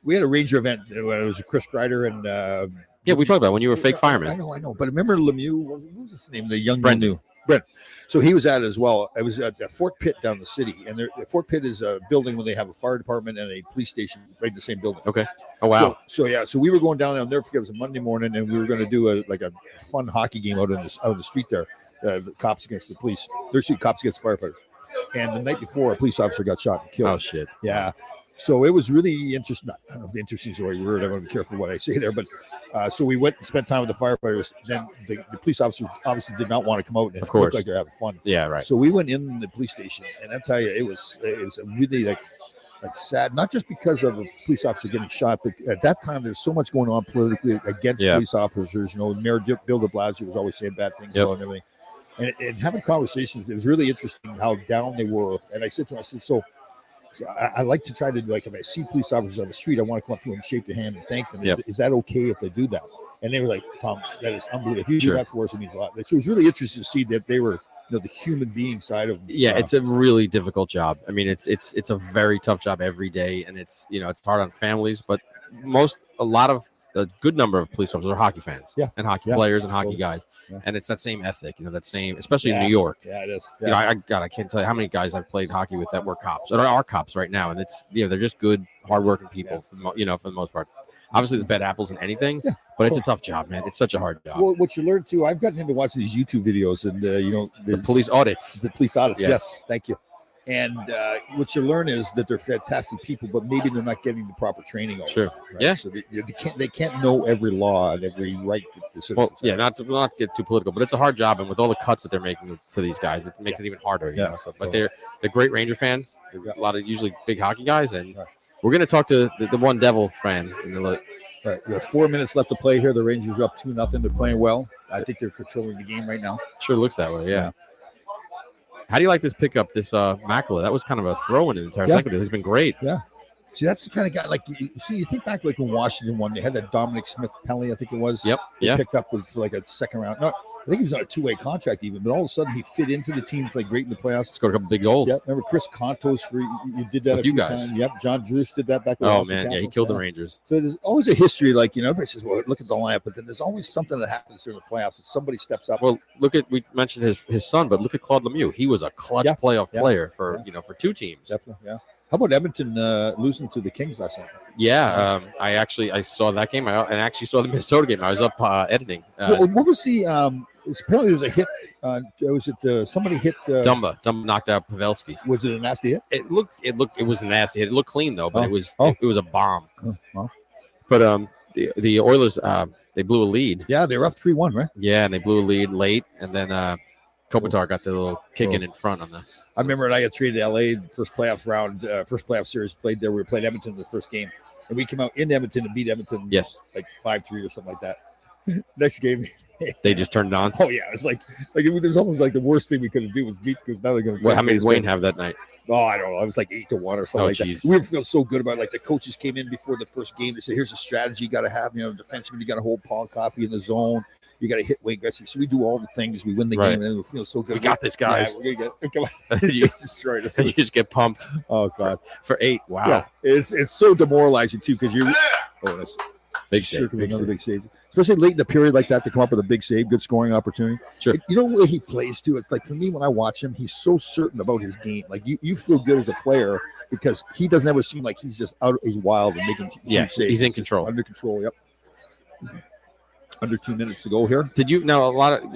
We had a Ranger event when it was Chris Kreider and. Yeah, we talked about when you were a fake fireman. I know. But remember Lemieux? What was his name? The young Brendan. Brent. So he was at it as well. I was at Fort Pitt down in the city, and the Fort Pitt is a building where they have a fire department and a police station right in the same building. Okay. Oh wow. So we were going down there. I'll never forget. It was a Monday morning, and we were going to do a fun hockey game out on the street there. The cops against the police. There's two cops against firefighters. And the night before, a police officer got shot and killed. Oh shit. Yeah. So it was really interesting. I don't know if the interesting is the right word. I want to be careful what I say there. But so we went and spent time with the firefighters. Then the police officers obviously did not want to come out and of course. look like they're having fun. Yeah, right. So we went in the police station, and I tell you, it was really like sad. Not just because of a police officer getting shot, but at that time there's so much going on politically against police officers. Mayor Bill de Blasio was always saying bad things about everything, and having conversations. It was really interesting how down they were. And I said to him, so I like to try to, like, if I see police officers on the street, I want to come up to them, shake their hand, and thank them. Is that okay if they do that? And they were like, Tom, that is unbelievable. If you do that for us, it means a lot. So it was really interesting to see that they were, the human being side of them. Yeah, it's a really difficult job. I mean, it's a very tough job every day, and it's it's hard on families. But a good number of police officers are hockey fans, and hockey players and hockey guys, and it's that same ethic, that same, especially in New York. Yeah, it is. Yeah. I can't tell you how many guys I've played hockey with that were cops, or are cops right now, and it's they're just good, hardworking people for the most part. Obviously, there's bad apples in anything, but it's a tough job, man. It's such a hard job. Well, what you learn too, I've gotten into watching these YouTube videos, and the police audits. The police audits, yes, thank you. And what you learn is that they're fantastic people, but maybe they're not getting the proper training all the time. Right? Yeah. So they can't know every law and every right that the citizens have. Not to get too political, but it's a hard job, and with all the cuts that they're making for these guys, it makes it even harder. But they're great Ranger fans. A lot of usually big hockey guys, and we're going to talk to the one Devil fan in the. Right. We have 4 minutes left to play here. The Rangers are up 2-0. They're playing well. I think they're controlling the game right now. Sure looks that way. Yeah. How do you like this pickup, this Makela? That was kind of a throw in the entire second. He's been great. Yeah. See, that's the kind of guy, you think back like when Washington won, they had that Dominic Smith penalty, I think it was. Yep. They picked up with like a second round. No, I think he was on a 2-way contract even, but all of a sudden he fit into the team, played great in the playoffs. Scored a couple big goals. Yep. Remember Chris Contos you did that With a you few guys. times. Yep. John Drews did that back with Oh man, yeah, he killed the Rangers. So there's always a history, like, everybody says, well, look at the lineup, but then there's always something that happens during the playoffs that somebody steps up. Well, we mentioned his son, but look at Claude Lemieux. He was a clutch playoff player for for 2 teams. Definitely, yeah. How about Edmonton losing to the Kings last night? Yeah, I saw that game. I actually saw the Minnesota game. I was up editing. What was the? Apparently, there was a hit. Was it somebody hit? Dumba knocked out Pavelski. Was it a nasty hit? It was a nasty hit. It looked clean though, but it was a bomb. Well. But the Oilers they blew a lead. Yeah, they were up 3-1, right? Yeah, and they blew a lead late, and then Kopitar got the little kick in front on the. I remember when I got traded to LA, the first playoff round, first playoff series played there. We played Edmonton in the first game, and we came out in Edmonton and beat Edmonton. Yes, like 5-3 or something like that. Next game, they just turned it on. Oh yeah, it was like it was almost like the worst thing we could do was beat, because now they're going to. How many did Wayne have that night? Oh, I don't know. I was like 8-1 or something like that. We feel so good about it. Like the coaches came in before the first game. They said, "Here's a strategy you got to have. Defenseman, you got to hold Paul Coffey in the zone. You got to hit Wayne Gretzky." So we do all the things. We win the game, and we feel so good. We got this, guys. Yeah, we're gonna get. Come on, it just destroyed us. You just get pumped. Oh God, for 8. Wow. Yeah, it's so demoralizing too, because you're. Oh, that's big save. Big save. Especially late in the period like that to come up with a big save, good scoring opportunity. Sure. You know where he plays too? It's like, for me, when I watch him, he's so certain about his game. Like you feel good as a player because he doesn't ever seem like he's just out. He's wild and making saves. He's in control. Under control. Yep. Under 2 minutes to go here. Did you now a lot of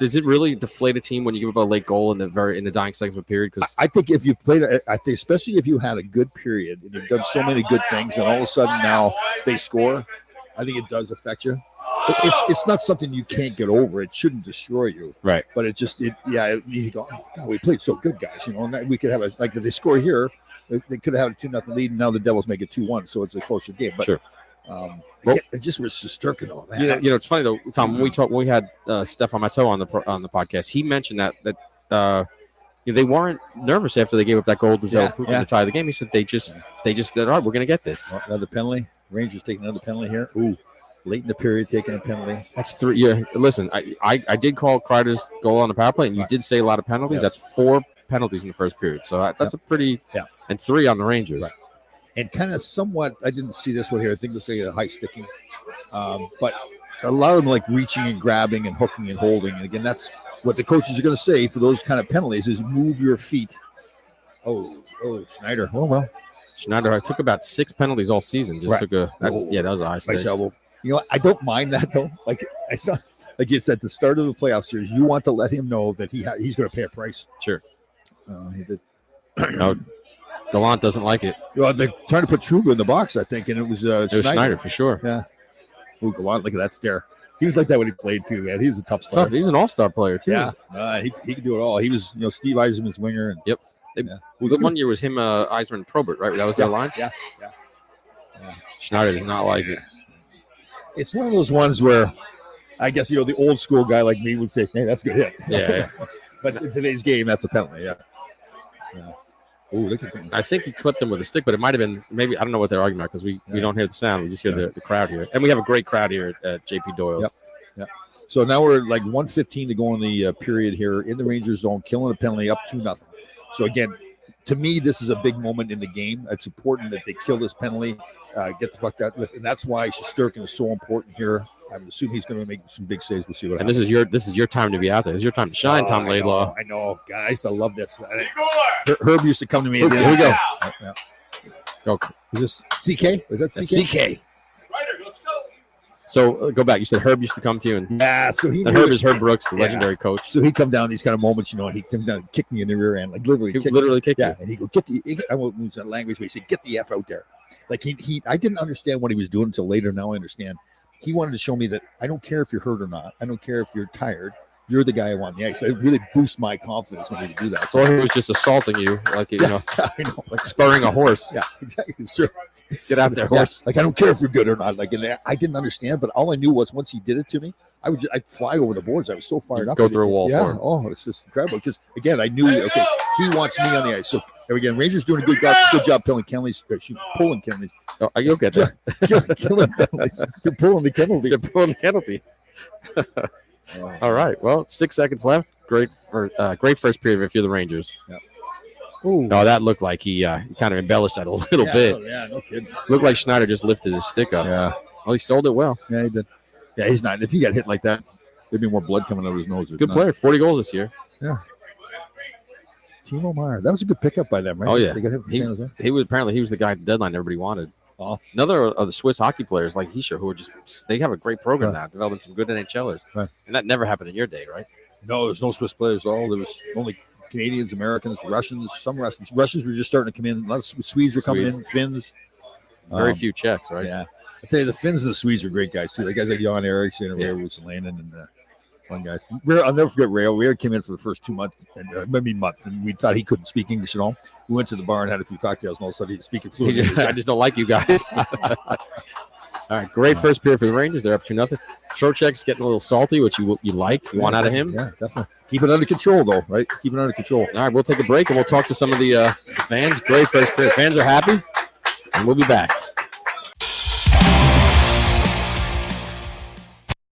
Does it really deflate a team when you give up a late goal in the dying seconds of a period? Because I think if you played, I think especially if you had a good period and you've done so many good things, and all of a sudden now they score, I think it does affect you. It's not something you can't get over. It shouldn't destroy you, right? But you go, oh, God, we played so good, guys. And we could have if they score here, they could have had a 2-0 lead, and now the Devils make it 2-1, so it's a closer game. But sure. It just was Shesterkin, man. It's funny though, Tom. When we had Stefan Matteau on the podcast, he mentioned that they weren't nervous after they gave up that goal to to tie the game. He said they just said, all right, we're going to get this. Well, another penalty. Rangers taking another penalty here. Ooh, late in the period taking a penalty. That's 3. Yeah, listen, I did call Kreider's goal on the power play, and you did say a lot of penalties. Yes. That's 4 penalties in the first period, so that's a pretty and 3 on the Rangers. Right. And kind of somewhat, I didn't see this one here. I think this is a high sticking, but a lot of them like reaching and grabbing and hooking and holding. And again, that's what the coaches are going to say for those kind of penalties is move your feet. Oh, Schneider. Oh well. Schneider, I took about 6 penalties all season. Just took that was a high stick. Nice elbow. I don't mind that though. Like I saw, like it's at the start of the playoff series. You want to let him know that he's going to pay a price. Sure. He did. No, Gallant doesn't like it. They're trying to put Truba in the box, I think, and it was Schneider for sure. Yeah. Ooh, Gallant, look at that stare. He was like that when he played too, man. He was a tough player. Tough. He was an all-star player too. Yeah, he could do it all. He was, Steve Eisenman's winger. And, yep. The one year was him, Eisman, Probert, right? That was their line. Yeah. Schneider does not like it. It's one of those ones where, I guess the old school guy like me would say, "Hey, that's a good hit." Yeah. But in today's game, that's a penalty. Yeah. Oh, look at that. I think he clipped him with a stick, but it might have been maybe I don't know what they're arguing about because we don't hear the sound. We just hear the crowd here, and we have a great crowd here at JP Doyle's. Yep. So now we're like 1:15 to go in the period here in the Rangers zone, killing a penalty up 2-0. So again, to me, this is a big moment in the game. It's important that they kill this penalty, get the puck out, and that's why Shesterkin is so important here. I'm assuming he's going to make some big saves. We'll see what happens. And this is your time to be out there. This is your time to shine, Tom Laidlaw. I know, guys. I love this. Herb used to come to me. Here we go. Yeah. Go. Is this CK? Is that CK? That's CK. Let's go. So go back. You said Herb used to come to you, and so he. And Herb is Herb Brooks, the legendary coach. So he'd come down these kind of moments, and he'd come down and kick me in the rear end, like literally kick you. Yeah, and he'd go I won't use that language, but he said, "Get the F out there." Like he I didn't understand what he was doing until later. Now I understand. He wanted to show me that I don't care if you're hurt or not. I don't care if you're tired. You're the guy I want on the ice. It really boosts my confidence when he do that. So he was just assaulting you, like I know. like spurring a horse. Yeah, exactly. It's true. Get out there, horse. Like I don't care if you're good or not. Like I didn't understand, but all I knew was once he did it to me, I'd fly over the boards. I was so fired up. Go through a wall. Yeah. For him. Oh, it's just incredible. Because again, I knew he wants me on the ice. So again, Rangers doing a good job pulling penalties. Pulling penalties. Oh, you'll get there. Killing penalties. They're pulling the penalty. They're pulling the penalty. All right. Well, 6 seconds left. Great first period if you're the Rangers. Yep. Ooh. No, that looked like he kind of embellished that a little bit. Yeah, no kidding. Looked like Schneider just lifted his stick up. Yeah. Well, he sold it well. Yeah, he did. Yeah, he's not. If he got hit like that, there'd be more blood coming out of his nose. Good player. 40 goals this year. Yeah. Timo Meier. That was a good pickup by them, right? Oh, yeah. They got him from San Jose. He was the guy at the deadline everybody wanted. Oh. Another of the Swiss hockey players like Hischer, who are they have a great program now, developing some good NHLers. Right. And that never happened in your day, right? No, there's no Swiss players at all. There was only Canadians, Americans, Russians, some Russians. Russians were just starting to come in. A lot of Swedes were coming in, Finns. Very few Czechs, right? Yeah. I tell you, the Finns and the Swedes are great guys, too. The guys like Jan Eriksson and Ray Russelainen and fun guys. I'll never forget Ray. Ray came in for the first 2 months, and we thought he couldn't speak English at all. We went to the bar and had a few cocktails, and all of a sudden he could speak fluently. I just don't like you guys. All right, great first period for the Rangers. They're up 2-0. Trocheck's getting a little salty, which you like. You want out of him? Yeah, definitely. Keep it under control, though, right? Keep it under control. All right, we'll take a break, and we'll talk to some of the fans. Great first period. Fans are happy, and we'll be back.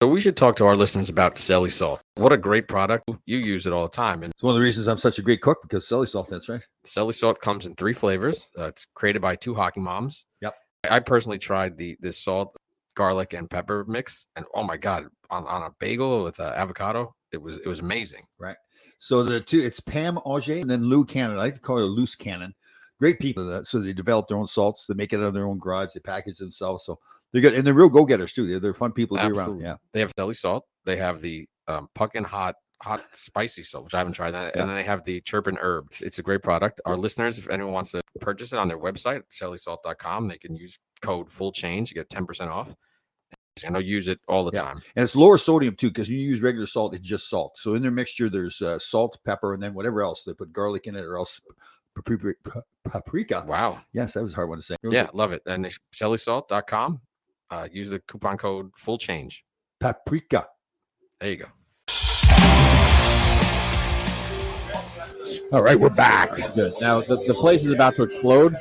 So we should talk to our listeners about Celly Salt. What a great product. You use it all the time. And it's one of the reasons I'm such a great cook, because Celly Salt, that's right. Celly Salt comes in 3 flavors. It's created by 2 hockey moms. Yep. I personally tried this salt, garlic, and pepper mix, and oh my god, on a bagel with avocado, it was amazing. Right. So it's Pam Auger and then Lou Cannon. I like to call her Loose Cannon. Great people. So they develop their own salts. They make it out of their own garage. They package themselves. So they're good, and they're real go-getters too. They're fun people to be around. Yeah. They have Celly Salt. They have the pumpkin hot spicy salt, which I haven't tried that. Yeah. And then they have the chirpin herbs. It's a great product. Our listeners, if anyone wants to purchase it on their website, cellysalt.com, they can use code FULLCHANGE. You get 10% off. I know use it all the time. And it's lower sodium too, because you use regular salt, it's just salt. So in their mixture, there's salt, pepper, and then whatever else. They put garlic in it or else paprika. Wow. Yes, that was a hard one to say. Yeah, love it. And cellysalt.com. Use the coupon code FULLCHANGE. Paprika. There you go. All right, we're back. Good. Now the place is about to explode.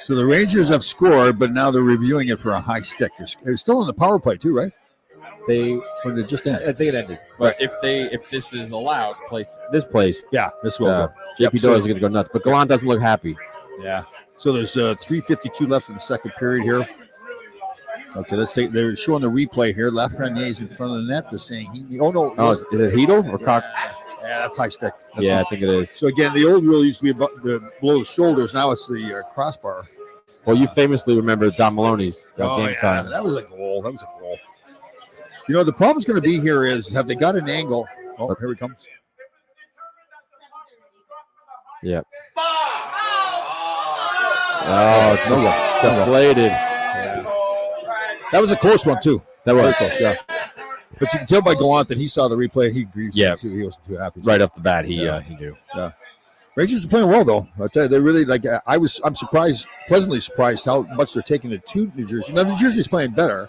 So the Rangers have scored, but now they're reviewing it for a high stick. They're still in the power play too, right? Or did it just end? I think it ended. But if this is allowed, this place. Yeah, this will. JP Doyle is going to go nuts. But Gallant doesn't look happy. Yeah. So there's 3:52 left in the second period here. Okay, they're showing the replay here. Lafreniere's in front of the net. They're saying he. Oh no. Oh, is it Hedel or Cock? Yeah, that's high stick. I think it is. So again, the old rule used to be below the shoulders. Now it's the crossbar. Well, you famously remember Don Maloney's game time. That was a goal. You know, the problem's going to be here is, have they got an angle? Oh, here he comes. Yep. Oh, deflated. Yeah. That was a close one, too. That was close, yeah. But you can tell by Gallant that he saw the replay. He agrees. Yeah. Too. He wasn't too happy. Right off the bat, he knew. Yeah. Rangers are playing well, though. I tell you, they really I'm pleasantly surprised how much they're taking it to New Jersey. Now, New Jersey's playing better,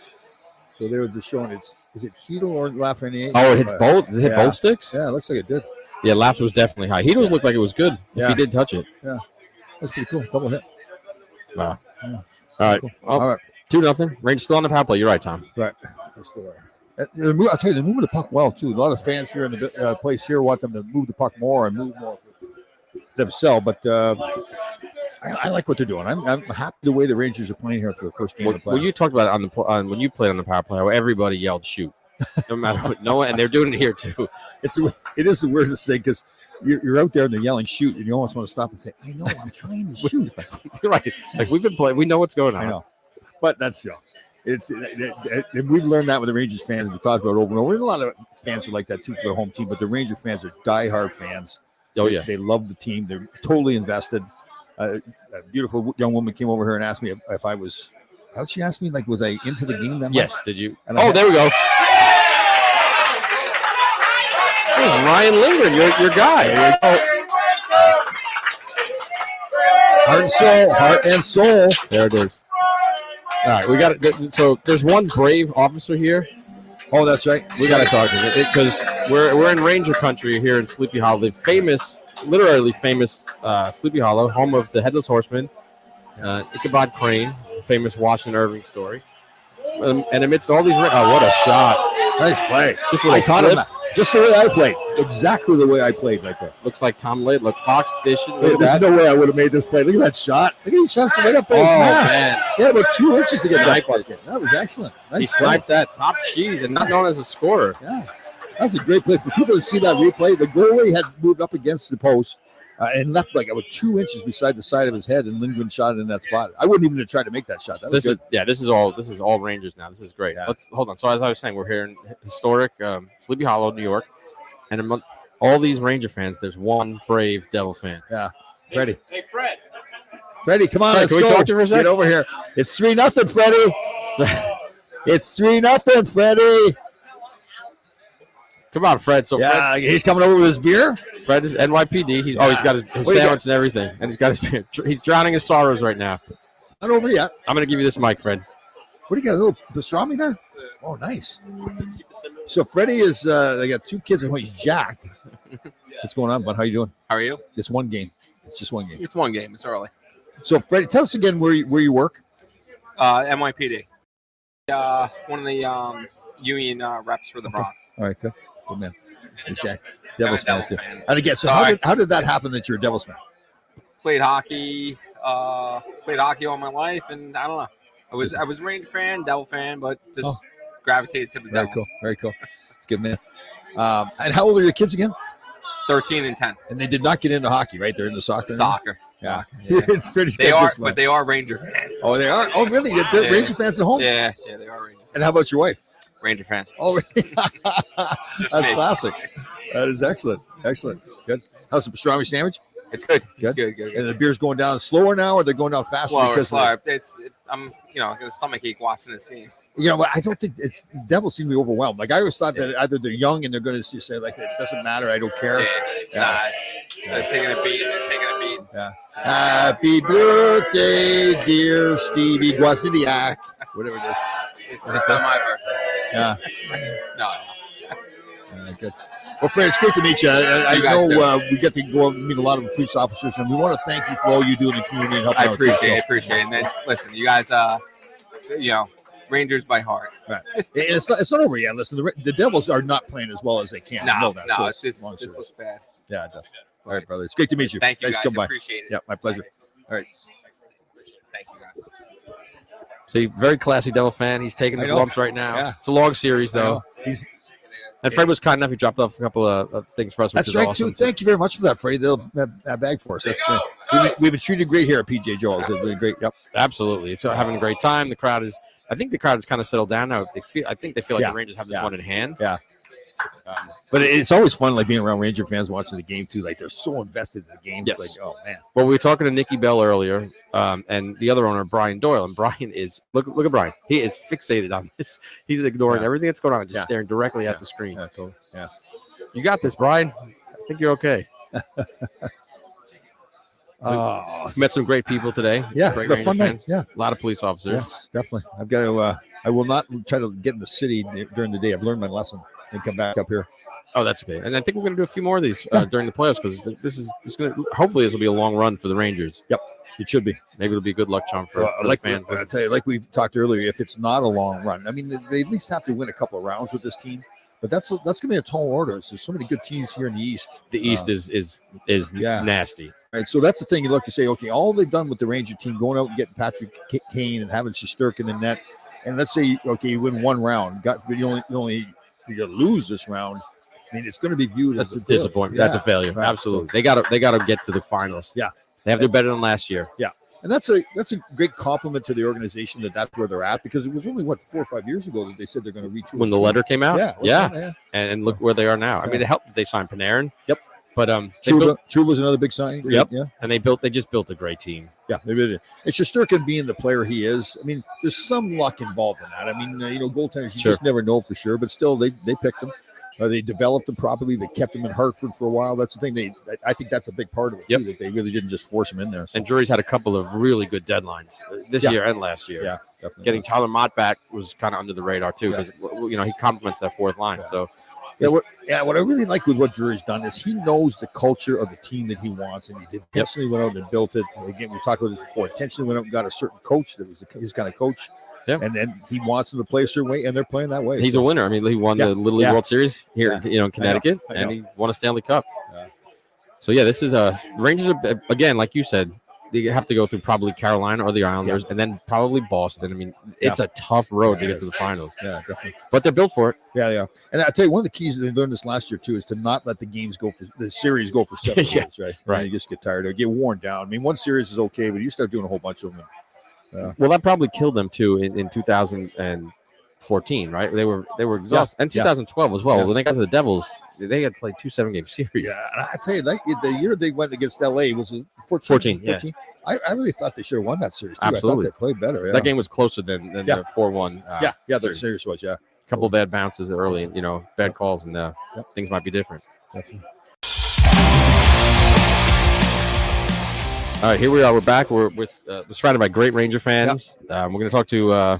so they were just showing is it Hedel or Lafreniere? Oh, it hit both. Did it hit both sticks? Yeah, it looks like it did. Yeah, Lafs was definitely high. Hedel's looked like it was good. If he did touch it. Yeah, that's pretty cool. Double hit. Wow. Yeah. All right. Cool. Well, all right. 2-0. Rangers still on the power play. You're right, Tom. Right. They're still there. I'll tell you, they're moving the puck well, too. A lot of fans here in the place here want them to move the puck more and move more themselves. But I like what they're doing. I'm happy the way the Rangers are playing here for the first game of the playoffs. Well, you talked about it when you played on the power play, how everybody yelled shoot. No matter what. No one, and they're doing it here, too. It is the weirdest thing, because you're out there and they're yelling shoot, and you almost want to stop and say, I know, I'm trying to shoot. Right. Like, we've been playing. We know what's going on. I know. But that's we've learned that with the Rangers fans. We talked about it over and over. And a lot of fans are like that too for their home team, but the Ranger fans are diehard fans. Oh yeah, they love the team. They're totally invested. A beautiful young woman came over here and asked me if I was. How'd she ask me? Like, was I into the game that much? Yes. Did you? There we go. There's Ryan Lindgren, your guy. There you go. Heart and soul. There it is. All right, we got it. So there's one brave officer here. Oh, that's right. We got to talk to him because we're in Ranger country here in Sleepy Hollow, the literally famous Sleepy Hollow, home of the Headless Horseman, Ichabod Crane, the famous Washington Irving story. And amidst all these, what a shot! Nice play. Just a I little taught him flip. that. Just the way I played. Exactly the way I played right there. Looks like Tom Lade. Look, Fox dishing. Hey, there's no way I would have made this play. Look at that shot. Look at he shot it right up there. Man. He had about 2 inches to get that Sniped puck in. That was excellent. Nice He play. sniped that top cheese and not known as a scorer. Yeah, that's a great play. For people to see that replay, the goalie had moved up against the post and left like about 2 inches beside the side of his head, and Lindgren shot it in that spot. I wouldn't even have tried to make that shot. That was good. This is all Rangers now. This is great. Yeah. Let's hold on. So as I was saying, we're here in historic Sleepy Hollow, New York, and among all these Ranger fans, there's one brave Devil fan. Yeah, Freddie. Hey, Fred. Freddie, come on, Fred, let's can we go. talk to you for a Get second? over here. It's 3-0, Freddie. It's 3-0, Freddie. Come on, Fred. So Yeah, he's coming over with his beer. Fred is NYPD. He's got his What do you sandwich and everything, and he's got his beer. He's drowning his sorrows right now. Not over yet. I'm going to give you this mic, Fred. What do you got? A little pastrami there? Oh, nice. So Freddie is. They got 2 kids and he's jacked. What's going on, bud? How you doing? How are you? It's one game. It's just one game. It's one game. It's early. So Freddie, tell us again where you work. NYPD. One of the union reps for the Bronx. All right, good man. It's Jack, Devils fan too. fan. And again, so Sorry. how did that happen that you're a Devils fan? Played hockey all my life, and I don't know. I was a Ranger fan, Devil fan, but just gravitated to the Very Devils. cool. Very cool. It's good, man. And how old are your kids again? 13 and 10. And they did not get into hockey, right? They're into soccer. Soccer. Yeah. Yeah. It's pretty They good are, this month. but they are Ranger fans. Oh, they are. Oh, really? They're Yeah. Ranger fans at home. Yeah, they are Ranger. And how about your wife? Ranger fan. Oh, really? Just That's me. classic. That is excellent. Excellent. Good. How's the pastrami sandwich? It's good. Good. It's good. And the beer's going down slower now, or they're going down faster? Slower. I'm got a stomach ache watching this game. You know what? I don't think it's the Devils seem to be overwhelmed. Like I always thought that either they're young and they're going to say like it doesn't matter, I don't care. They're taking a beat. Yeah. Happy birthday, dear Stevie Guasnidiak. Whatever it is. It's not my birthday. Yeah. No. All right, good. Well, Fred, it's great to meet you. I You guys know we get to go out and meet a lot of police officers, and we want to thank you for all you do in the community and helping I out. appreciate it. And then listen, you guys, Rangers by heart. Right. And it's not over yet. Listen, the Devils are not playing as well as they can. I know that. So this long story. looks bad. Yeah, it does. All right, brother. It's great to meet you. Thank you, Thanks guys. for coming by. Appreciate it. Yeah, my pleasure. All right. Thank you, guys. See, very classy Devil fan. He's taking I his know. lumps right now. Yeah. It's a long series, I though. know. And Fred was kind enough. He dropped off a couple of things for us, which That's is right, awesome. too. Thank you very much for that, Freddie. They'll have a bag for us. That's great. We've been treated great here at PJ Joel's. It's been great. Yep. Absolutely. It's having a great time. I think the crowd has kind of settled down now. I think they feel like Yeah. the Rangers have this Yeah. one in hand. Yeah. But it's always fun, like being around Ranger fans watching the game too. Like they're so invested in the game. Yes. It's like, oh man. Well, we were talking to Nikki Bell earlier, and the other owner, Brian Doyle. And Brian is look at Brian. He is fixated on this. He's ignoring everything that's going on, and just staring directly at the screen. Yeah, totally. Yes. You got this, Brian. I think you're okay. Met some great people today. Yeah, great the Ranger fun night. fans. Yeah. A lot of police officers. Yes, definitely. I've got to. I will not try to get in the city during the day. I've learned my lesson and come back up here. Oh, that's okay. And I think we're going to do a few more of these during the playoffs because this going to hopefully this will be a long run for the Rangers. Yep, it should be. Maybe it'll be a good luck charm for the like fans. I tell you, like we talked earlier, if it's not a long run, I mean, they at least have to win a couple of rounds with this team. But that's going to be a tall order. There's so many good teams here in the East. The East is nasty. Right, so that's the thing. You look and say, okay, all they've done with the Ranger team, going out and getting Patrick Kane and having Shesterkin in the net, and let's say, okay, you win one round, you lose this round. I mean, it's going to be viewed That's as a disappointment. That's a failure. Right. Absolutely. They got to get to the finals. Yeah. They have to do better than last year. Yeah. And that's a great compliment to the organization that's where they're at, because it was only 4 or 5 years ago that they said they're going to retool. When the letter came out, yeah. And look where they are now. I mean, it helped that they signed Panarin. Yep. But Trouba was another big signing. Yep. Yeah. And they just built a great team. Yeah, they really did. And Shesterkin being the player he is, I mean, there's some luck involved in that. I mean, goaltenders, you just never know for sure, but still they picked him. They developed him properly. They kept him in Hartford for a while. That's the thing. I think that's a big part of it, too, that they really didn't just force him in there. So. And Drury's had a couple of really good deadlines this year and last year. Yeah, definitely. Getting Tyler Mott back was kind of under the radar, too, because, he complements that fourth line. Yeah. So, what I really like with what Drury's done is he knows the culture of the team that he wants, and he intentionally went out and built it. Again, we talked about this before. Intentionally went out and got a certain coach that was his kind of coach. Yeah. And then he wants them to play a certain way, and they're playing that way. He's a winner. I mean, he won the Little League World Series here, in Connecticut, I know. and he won a Stanley Cup. So yeah, this is Rangers again, like you said. You have to go through probably Carolina or the Islanders, and then probably Boston. I mean, it's a tough road to get to the finals. Yeah, definitely. But they're built for it. Yeah. And I tell you, one of the keys that they learned this last year too is to not let the series go for 7 years, right? Right. You just get tired or get worn down. I mean, one series is okay, but you start doing a whole bunch of them. Well, that probably killed them too in 2014, right? They were exhausted, and 2012 as well. Yeah. When they got to the Devils, they had played 2 7-game series. Yeah, and I tell you, the year they went against LA was 14. I really thought they should have won that series too. Absolutely. I thought they played better. Yeah. That game was closer than the 4-1. The series was. A couple of bad bounces early, and bad calls, and things might be different. Definitely. All right, here we are. We're back. We're surrounded by great Ranger fans. We're going to talk to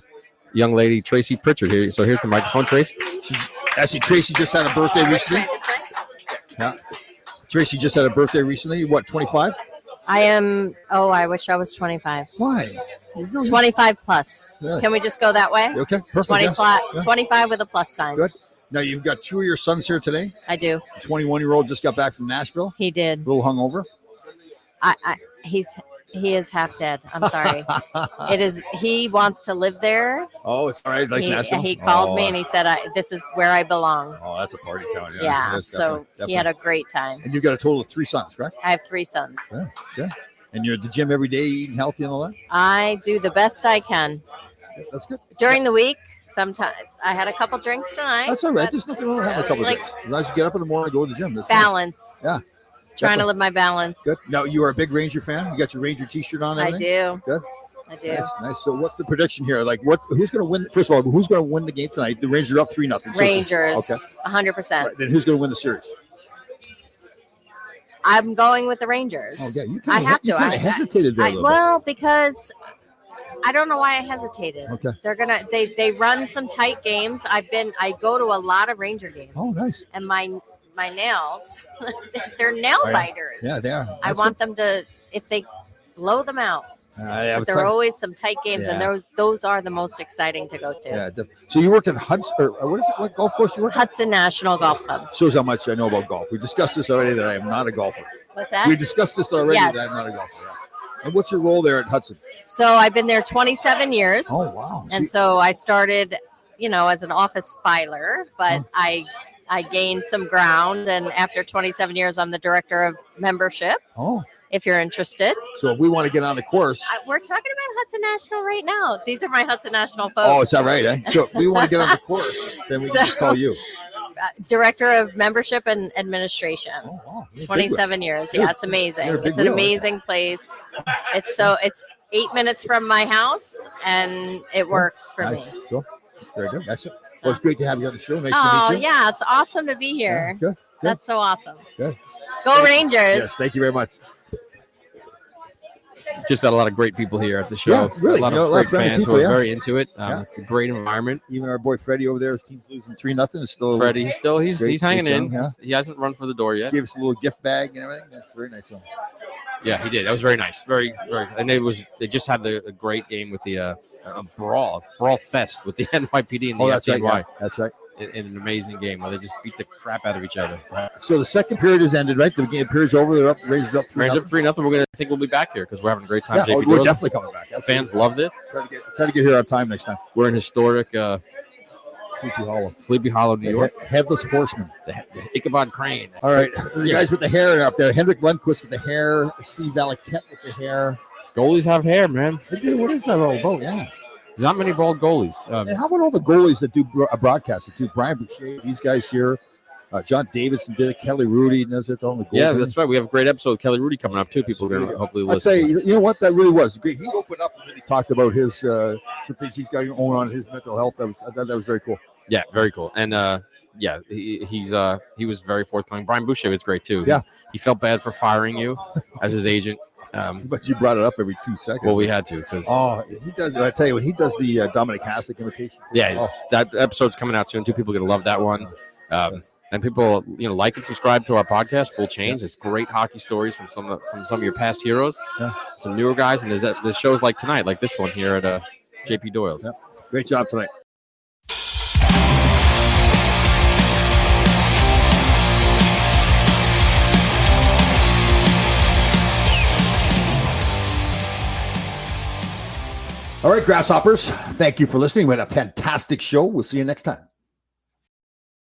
young lady Tracy Pritchard here. So here's the microphone, Tracy. Actually, Tracy just had a birthday recently. Yeah. Tracy just had a birthday recently. What, 25? I am. Oh, I wish I was 25. Why? 25 plus. Really? Can we just go that way? Okay, perfect. 25 with a plus sign. Good. Now, you've got 2 of your sons here today. I do. The 21-year-old just got back from Nashville. He did. A little hungover. He is half dead. I'm sorry. He wants to live there. Oh, it's all right. Like Nashville. He called me and he said, "This is where I belong." Oh, that's a party town. Yeah. So he had a great time. And you've got a total of 3 sons, correct? I have 3 sons. Yeah. And you're at the gym every day, eating healthy and all that. I do the best I can. Yeah, that's good. During the week, sometimes I had a couple drinks tonight. That's all right. There's nothing wrong with having a couple of drinks. As long as you get up in the morning and go to the gym. That's balance. Fine. Yeah. Trying to live my balance. Good. Now, you are a big Ranger fan. You got your Ranger T-shirt on. I do. Good. I do. Nice. So, what's the prediction here? Like, who's going to win? First of all, who's going to win the game tonight? The Rangers are up 3-0. Rangers. Okay. 100%. Right, then who's going to win the series? I'm going with the Rangers. Oh, yeah. I have to. You kind of hesitated there a little bit. Because I don't know why I hesitated. Okay. They're gonna. They run some tight games. I go to a lot of Ranger games. Oh, nice. And my nails, they're nail biters. Yeah, they are. I want them to, if they blow them out. But there are always some tight games, and those are the most exciting to go to. Yeah. So you work at Hudson, or what is it? What golf course you work at? Hudson National Golf Club. Shows how much I know about golf. We discussed this already that I am not a golfer. What's that? We discussed this already that I'm not a golfer. Yes. And what's your role there at Hudson? So I've been there 27 years. Oh, wow. And so I started, as an office filer, but I gained some ground, and after 27 years, I'm the director of membership. Oh. If you're interested. So if we want to get on the course. We're talking about Hudson National right now. These are my Hudson National folks. Oh, is that right? So if we want to get on the course, then we can just call you. Director of membership and administration. Oh, wow. 27 years. Yeah, it's amazing. It's an amazing place. It's 8 minutes from my house, and it works for me. Cool. Very good. Excellent. Well, it's great to have you on the show. Nice to meet you. Yeah, it's awesome to be here. Yeah, good. That's so awesome. Good. Go Rangers. Yes, thank you very much. Just got a lot of great people here at the show. Yeah, really. A lot of great fans people, who are very into it. Yeah. It's a great environment. Even our boy Freddie over there, his team's losing 3-0. Still Freddie, he's hanging in. Yeah. He hasn't run for the door yet. Gave us a little gift bag and everything. That's very nice of him. Yeah, he did. That was very nice. Very, very. And they just had a great game with the brawl fest with the NYPD and the FCNY. Right. Yeah. That's right. In an amazing game where they just beat the crap out of each other. So the second period has ended, right? The game period's over. They're up. Rangers up 3-0. Rangers up 3-0. I think we'll be back here because we're having a great time. Yeah, JP we're Doyle. definitely coming back. Fans love this. Try to get here on time next time. We're in historic Sleepy Hollow, New York. Headless Horseman. The Ichabod Crane. All right, the guys with the hair are up there. Henrik Lundqvist with the hair. Steve Valaket with the hair. Goalies have hair, man. They do. What is that all about? Yeah. There's not many bald goalies. And how about all the goalies that do broadcasting too? Brian Boucher, these guys here. John Davidson did it. Kelly Rudy does it. Yeah, that's right. We have a great episode of Kelly Rudy coming up too. People are going to hopefully listen. I'd say, you know what? That really was great. He opened up and really talked about his some things he's got going on his mental health. I thought that was very cool. Yeah, very cool. And he was very forthcoming. Brian Boucher was great too. Yeah, he felt bad for firing you as his agent. But you brought it up every 2 seconds. Well, we had to because he does. I tell you, when he does the Dominic Hasek imitation. That episode's coming out soon too. People are gonna love that one. And people, like and subscribe to our podcast, Full Change. It's great hockey stories from some of your past heroes, some newer guys, and there's shows like tonight, like this one here at JP Doyle's. Great job tonight. All right, Grasshoppers, thank you for listening. We had a fantastic show. We'll see you next time.